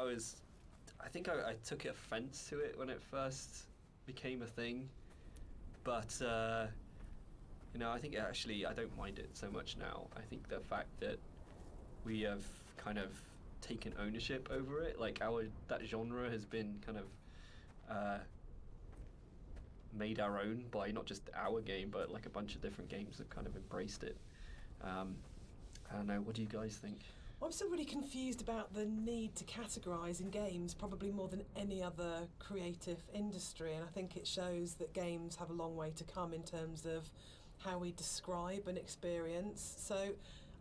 I think I took offence to it when it first became a thing, but you know, I think actually I don't mind it so much now. I think the fact that we have kind of taken ownership over it, like that genre has been kind of made our own by not just our game, but like a bunch of different games have kind of embraced it. I don't know, what do you guys think? I'm still really confused about the need to categorise in games, probably more than any other creative industry, and I think it shows that games have a long way to come in terms of how we describe an experience. So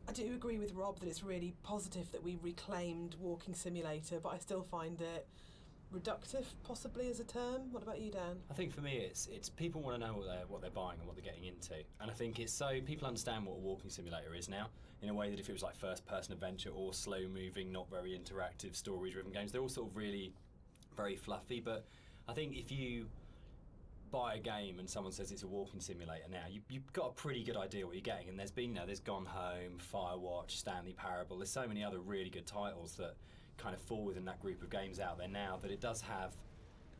I do agree with Rob that it's really positive that we reclaimed Walking Simulator, but I still find it reductive, possibly, as a term. What about you, Dan? I think for me it's people want to know what they're buying and what they're getting into, and I think it's so people understand what a walking simulator is now, in a way that if it was like first-person adventure or slow-moving, not very interactive, story-driven games, they're all sort of really very fluffy. But I think if you buy a game and someone says it's a walking simulator now, you've got a pretty good idea what you're getting. And there's been, there's Gone Home, Firewatch, Stanley Parable. There's so many other really good titles that kind of fall within that group of games out there now, that it does have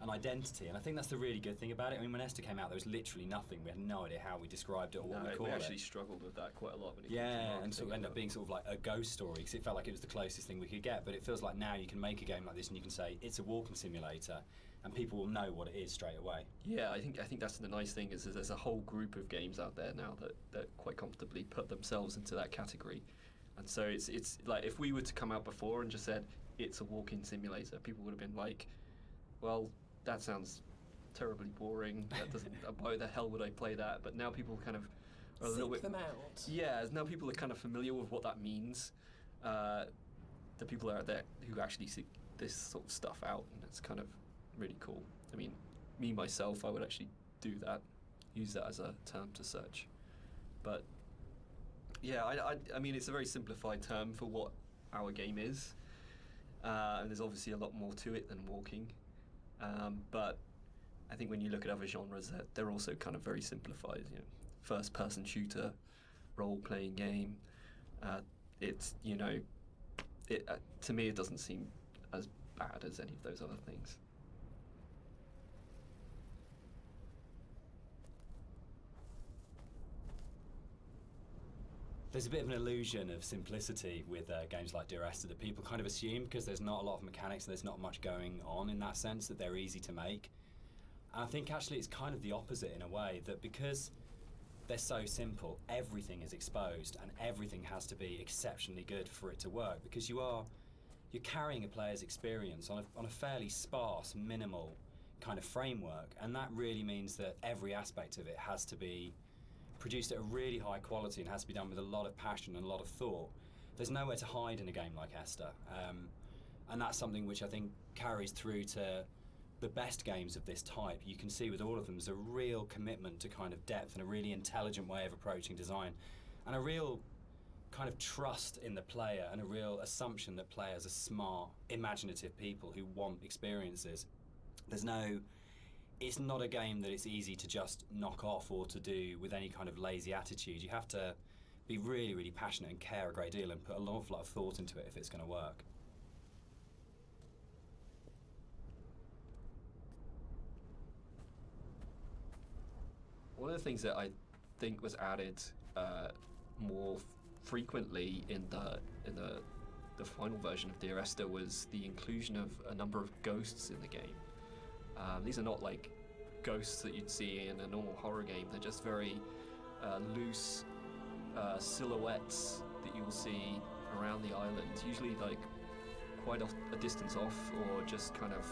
an identity, and I think that's the really good thing about it. I mean, when Esther came out, there was literally nothing. We had no idea how we described it or what we called it. We actually struggled with that quite a lot. When it and sort of ended up being sort of like a ghost story, because it felt like it was the closest thing we could get. But it feels like now you can make a game like this and you can say it's a walking simulator, and people will know what it is straight away. Yeah, I think that's the nice thing is there's a whole group of games out there now that quite comfortably put themselves into that category, and so it's like if we were to come out before and just said it's a walking simulator, people would have been like, well, that sounds terribly boring. That doesn't. Why the hell would I play that? But now people kind of are a little bit. Seek them out. Yeah, now people are kind of familiar with what that means. The people out there who actually seek this sort of stuff out, and it's kind of really cool. I mean, me myself, I would actually do that, use that as a term to search. But yeah, I mean, it's a very simplified term for what our game is, and there's obviously a lot more to it than walking. But I think when you look at other genres, they're also kind of very simplified. You know, first-person shooter, role-playing game. It's to me it doesn't seem as bad as any of those other things. There's a bit of an illusion of simplicity with games like Dear Esther that people kind of assume because there's not a lot of mechanics and there's not much going on in that sense that they're easy to make. And I think actually it's kind of the opposite in a way, that because they're so simple, everything is exposed and everything has to be exceptionally good for it to work, because you're carrying a player's experience on a fairly sparse, minimal kind of framework, and that really means that every aspect of it has to be produced at a really high quality and has to be done with a lot of passion and a lot of thought. There's nowhere to hide in a game like Esther, and that's something which I think carries through to the best games of this type. You can see with all of them there's a real commitment to kind of depth and a really intelligent way of approaching design, and a real kind of trust in the player and a real assumption that players are smart, imaginative people who want experiences. It's not a game that it's easy to just knock off or to do with any kind of lazy attitude. You have to be really, really passionate and care a great deal and put an awful lot of thought into it if it's going to work. One of the things that I think was added more frequently in the final version of Dear Esther was the inclusion of a number of ghosts in the game. These are not like ghosts that you'd see in a normal horror game. They're just very loose silhouettes that you'll see around the island, usually like quite a distance off, or just kind of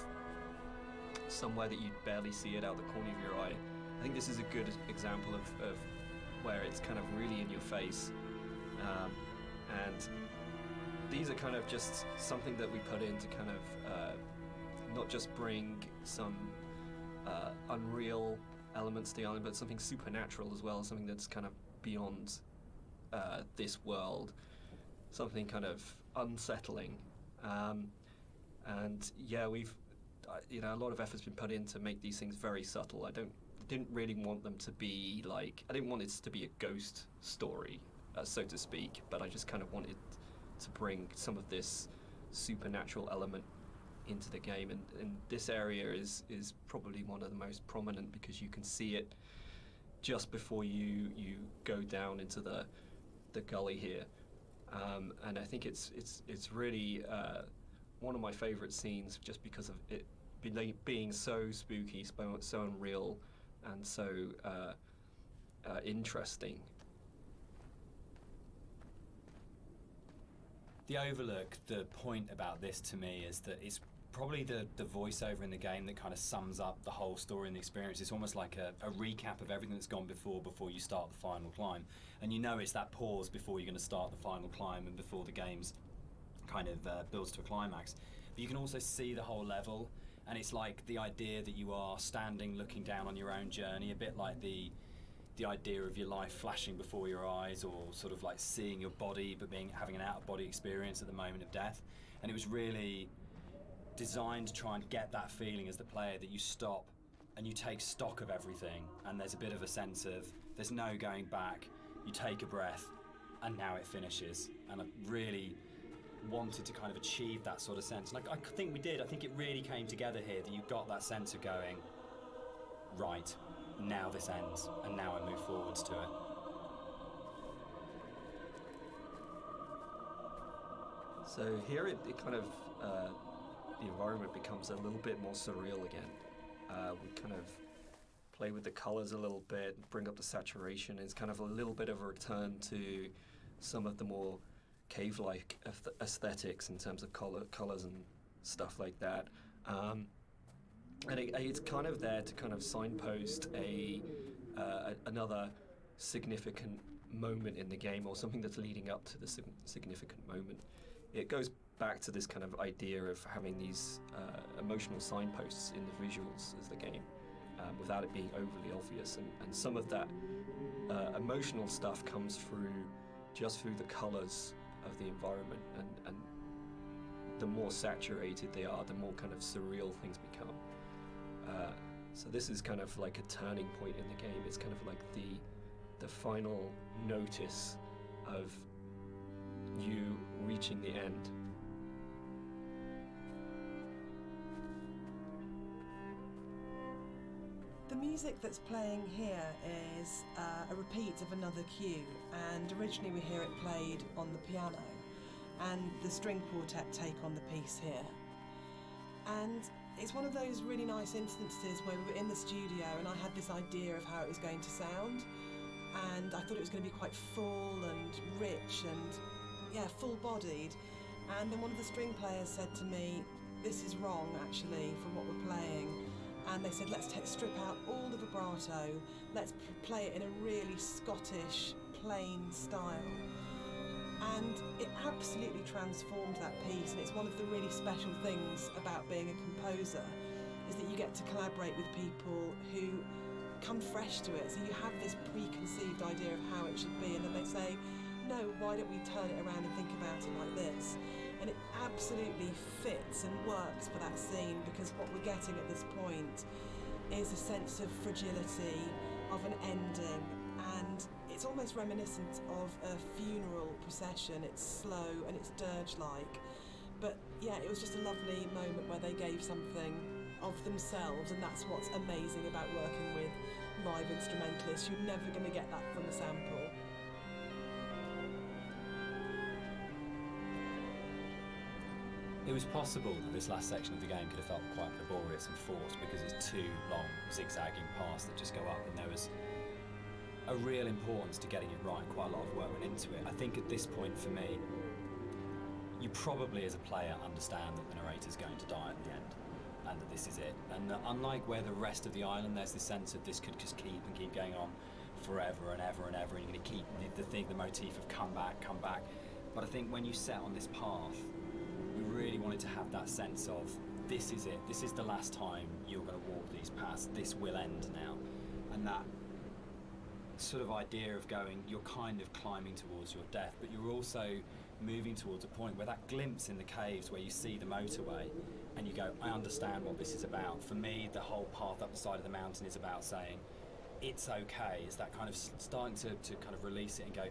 somewhere that you'd barely see it out the corner of your eye. I think this is a good example of where it's kind of really in your face, and these are kind of just something that we put in to kind of not just bring some unreal elements to the island, but something supernatural as well, something that's kind of beyond this world, something kind of unsettling. And yeah, we've a lot of effort's been put in to make these things very subtle. I didn't really want them to be like, I didn't want it to be a ghost story, so to speak, but I just kind of wanted to bring some of this supernatural element into the game, and this area is probably one of the most prominent because you can see it just before you go down into the gully here, and I think it's really one of my favorite scenes just because of it being so spooky, so unreal, and so interesting. The overlook, the point about this to me is that it's probably the voiceover in the game that kind of sums up the whole story and the experience. It's almost like a recap of everything that's gone before you start the final climb. And you know it's that pause before you're going to start the final climb and before the game's kind of builds to a climax. But you can also see the whole level, and it's like the idea that you are standing looking down on your own journey, a bit like the idea of your life flashing before your eyes, or sort of like seeing your body but having an out-of-body experience at the moment of death. And it was really designed to try and get that feeling as the player that you stop and you take stock of everything, and there's a bit of a sense of there's no going back. You take a breath and now it finishes. And I really, wanted to kind of achieve that sort of sense. And I think we did. I think it really came together here, that you got that sense of going, right, now this ends, and now I move forwards to it. So here it kind of, the environment becomes a little bit more surreal again. We kind of play with the colors a little bit, bring up the saturation. It's kind of a little bit of a return to some of the more cave-like aesthetics in terms of colors and stuff like that. And it's kind of there to kind of signpost another significant moment in the game, or something that's leading up to the significant moment. It goes back to this kind of idea of having these emotional signposts in the visuals as the game, without it being overly obvious. And some of that emotional stuff comes just through the colours of the environment, and the more saturated they are, the more kind of surreal things become. So this is kind of like a turning point in the game. It's kind of like the final notice of you reaching the end. The music that's playing here is a repeat of another cue, and originally we hear it played on the piano, and the string quartet take on the piece here. And it's one of those really nice instances where we were in the studio and I had this idea of how it was going to sound, and I thought it was going to be quite full and rich and, yeah, full-bodied. And then one of the string players said to me, "This is wrong, actually, for what we're playing." And they said, let's strip out all the vibrato, let's play it in a really Scottish, plain style. And it absolutely transformed that piece, and it's one of the really special things about being a composer, is that you get to collaborate with people who come fresh to it. So you have this preconceived idea of how it should be, and then they say, no, why don't we turn it around and think about it like this? And it absolutely fits and works for that scene, because what we're getting at this point is a sense of fragility, of an ending, and it's almost reminiscent of a funeral procession. It's slow and it's dirge-like, but yeah, it was just a lovely moment where they gave something of themselves, and that's what's amazing about working with live instrumentalists. You're never going to get that from a sample. It was possible that this last section of the game could have felt quite laborious and forced, because it's two long zigzagging paths that just go up, and there was a real importance to getting it right. Quite a lot of work went into it. I think at this point for me, you probably as a player understand that the narrator's going to die at the end, and that this is it. And that unlike where the rest of the island, there's this sense of this could just keep going on forever and ever and ever, and you're going to keep the motif of come back. But I think when you set on this path, we really wanted to have that sense of, this is it, this is the last time you're going to walk these paths, this will end now. And that sort of idea of going, you're kind of climbing towards your death, but you're also moving towards a point where that glimpse in the caves where you see the motorway and you go, I understand what this is about. For me, the whole path up the side of the mountain is about saying, it's okay. It's that kind of starting to kind of release it and go,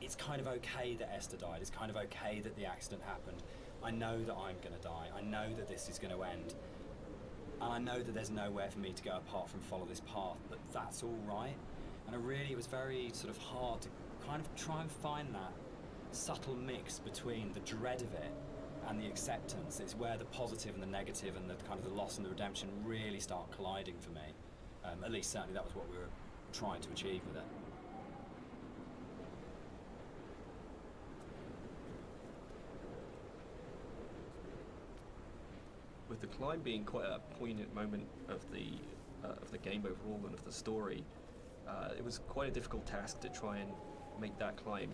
it's kind of okay that Esther died, it's kind of okay that the accident happened. I know that I'm going to die, I know that this is going to end, and I know that there's nowhere for me to go apart from follow this path, but that's all right. And it was very sort of hard to kind of try and find that subtle mix between the dread of it and the acceptance. It's where the positive and the negative and the kind of the loss and the redemption really start colliding for me. At least certainly that was what we were trying to achieve with it. With the climb being quite a poignant moment of the game overall and of the story, it was quite a difficult task to try and make that climb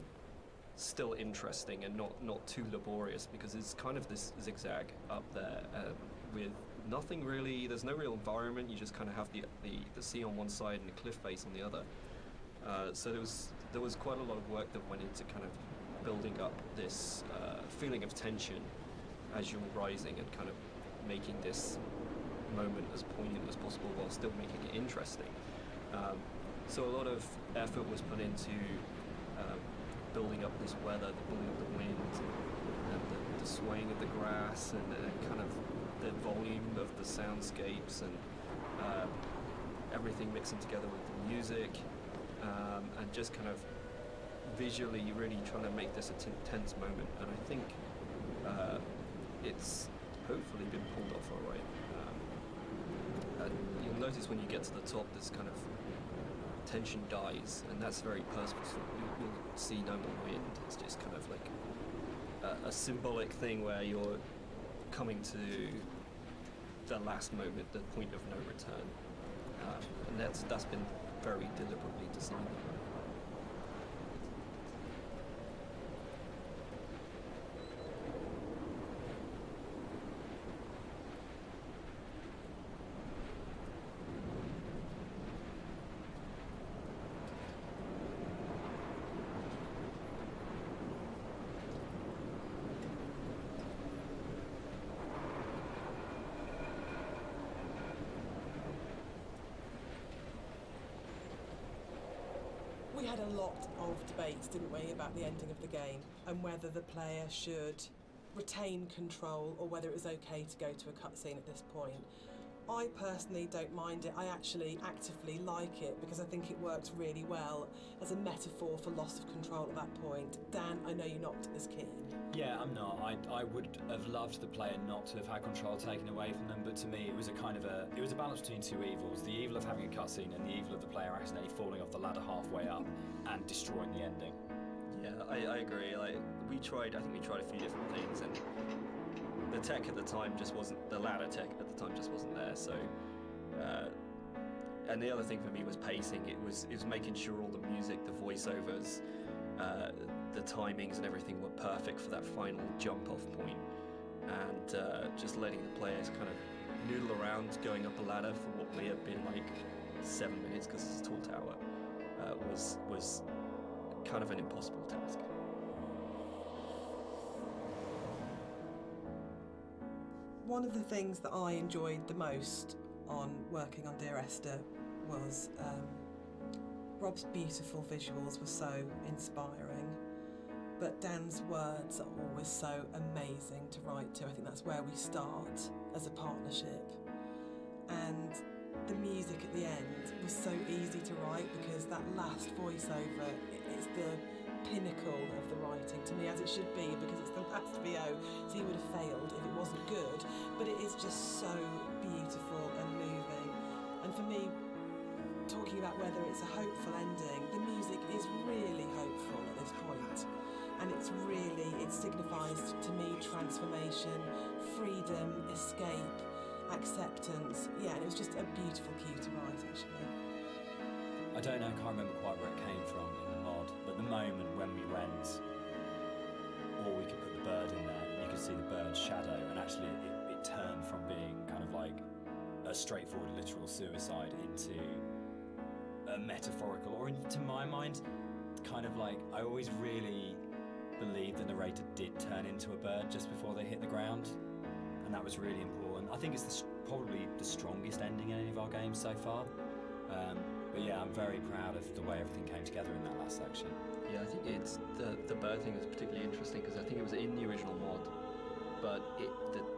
still interesting and not too laborious, because it's kind of this zigzag up there with nothing really. There's no real environment. You just kind of have the sea on one side and the cliff face on the other. So there was quite a lot of work that went into kind of building up this feeling of tension as you're rising and kind of making this moment as poignant as possible while still making it interesting. So a lot of effort was put into building up this weather, building up the wind, and swaying of the grass and kind of the volume of the soundscapes and everything mixing together with the music, and just kind of visually really trying to make this a tense moment. And I think it's hopefully been pulled off all right. And you'll notice when you get to the top, this kind of tension dies, and that's very purposeful. You'll see no more wind. It's just kind of like a symbolic thing where you're coming to the last moment, the point of no return, and that's been very deliberately designed. We had a lot of debates, didn't we, about the ending of the game and whether the player should retain control or whether it was okay to go to a cutscene at this point. I personally don't mind it. I actually actively like it because I think it works really well as a metaphor for loss of control at that point. Dan, I know you're not as keen. Yeah, I'm not. I would have loved the player not to have had control taken away from them, but to me it was a balance between two evils: the evil of having a cutscene and the evil of the player accidentally falling off the ladder halfway up and destroying the ending. Yeah, I agree. Like I think we tried a few different things, and the tech at the time just wasn't, the ladder tech at the time just wasn't there. So, and the other thing for me was pacing. It was making sure all the music, the voiceovers, the timings and everything were perfect for that final jump-off point, and just letting the players kind of noodle around going up the ladder for what may have been like 7 minutes because it's a tall tower was kind of an impossible task. One of the things that I enjoyed the most on working on Dear Esther was Rob's beautiful visuals were so inspiring, but Dan's words are always so amazing to write to. I think that's where we start as a partnership. And the music at the end was so easy to write because that last voiceover is the pinnacle of the writing to me, as it should be, because it's the last VO, so he would have failed if it wasn't good, but it is just so beautiful and moving. And for me, talking about whether it's a hopeful ending, the music is really hopeful at this point, and it signifies to me transformation, freedom, escape, acceptance. Yeah, and it was just a beautiful cue to write, actually. I don't know, I can't remember quite where it came from in the mod, but the moment when we went, or we could put the bird in there, you could see the bird's shadow, and actually it turned from being kind of like a straightforward literal suicide into a metaphorical, or to my mind, kind of like, I always really believed the narrator did turn into a bird just before they hit the ground, and that was really important. I think it's probably the strongest ending in any of our games so far. But yeah, I'm very proud of the way everything came together in that last section. Yeah, I think it's the bird thing was particularly interesting because I think it was in the original mod, but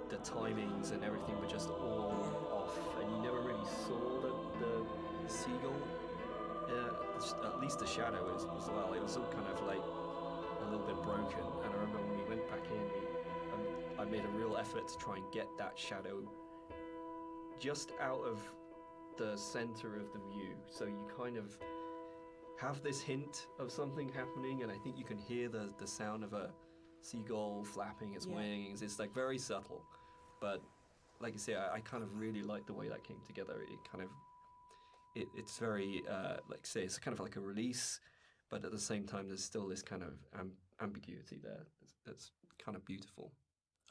the timings and everything were just all off, and you never really saw the seagull. Yeah, at least the shadow is as well. It was all kind of like a little bit broken, and I remember when we went back in, I made a real effort to try and get that shadow just out of the center of the view, so you kind of have this hint of something happening, and I think you can hear the sound of a seagull flapping its wings. It's like very subtle, but like I say, I kind of really like the way that came together. It kind of it's very like say it's kind of like a release, but at the same time there's still this kind of ambiguity there that's kind of beautiful.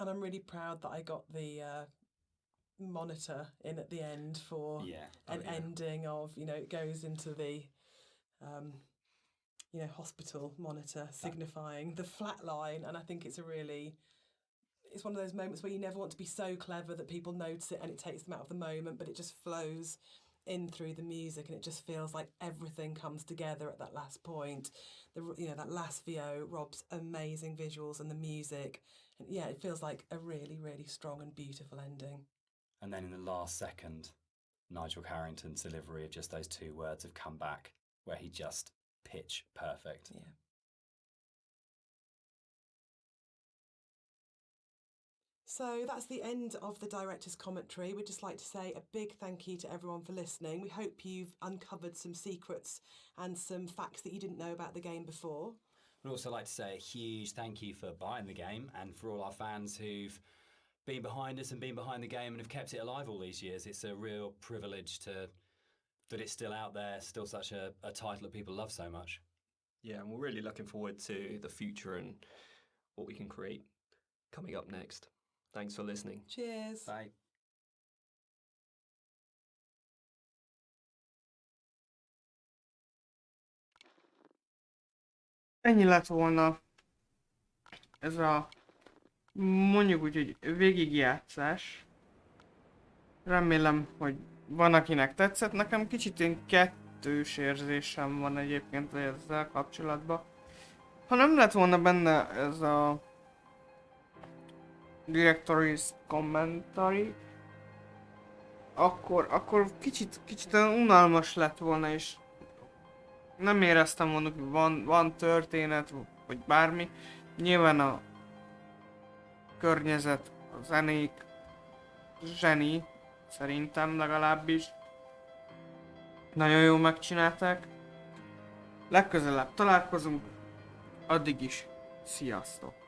And I'm really proud that I got the monitor in at the end for an ending of, it goes into the hospital monitor signifying the flat line, and I think it's one of those moments where you never want to be so clever that people notice it and it takes them out of the moment, but it just flows in through the music, and it just feels like everything comes together at that last point. That last VO, Rob's amazing visuals and the music, and yeah, it feels like a really, really strong and beautiful ending. And then in the last second, Nigel Carrington's delivery of just those 2 words have come back, where he just pitch perfect. Yeah. So that's the end of the director's commentary. We'd just like to say a big thank you to everyone for listening. We hope you've uncovered some secrets and some facts that you didn't know about the game before. We'd also like to say a huge thank you for buying the game, and for all our fans who've been behind us and been behind the game and have kept it alive all these years. It's a real privilege that it's still out there, still such a title that people love so much. Yeah, and we're really looking forward to the future and what we can create coming up next. Thanks for listening. Cheers. Bye. Ennyi lett volna ez a mondjuk úgy, hogy végigjátszás. Remélem, hogy van akinek tetszett. Nekem kicsit ilyen kettős érzésem van egyébként ezzel kapcsolatban. Ha nem lett volna benne ez a directories commentary, akkor kicsit unalmas lett volna, és nem éreztem volna, hogy van történet, vagy bármi. Nyilván a környezet, a zenék, zseni, szerintem legalábbis. Nagyon jól megcsinálták. Legközelebb találkozunk, addig is sziasztok!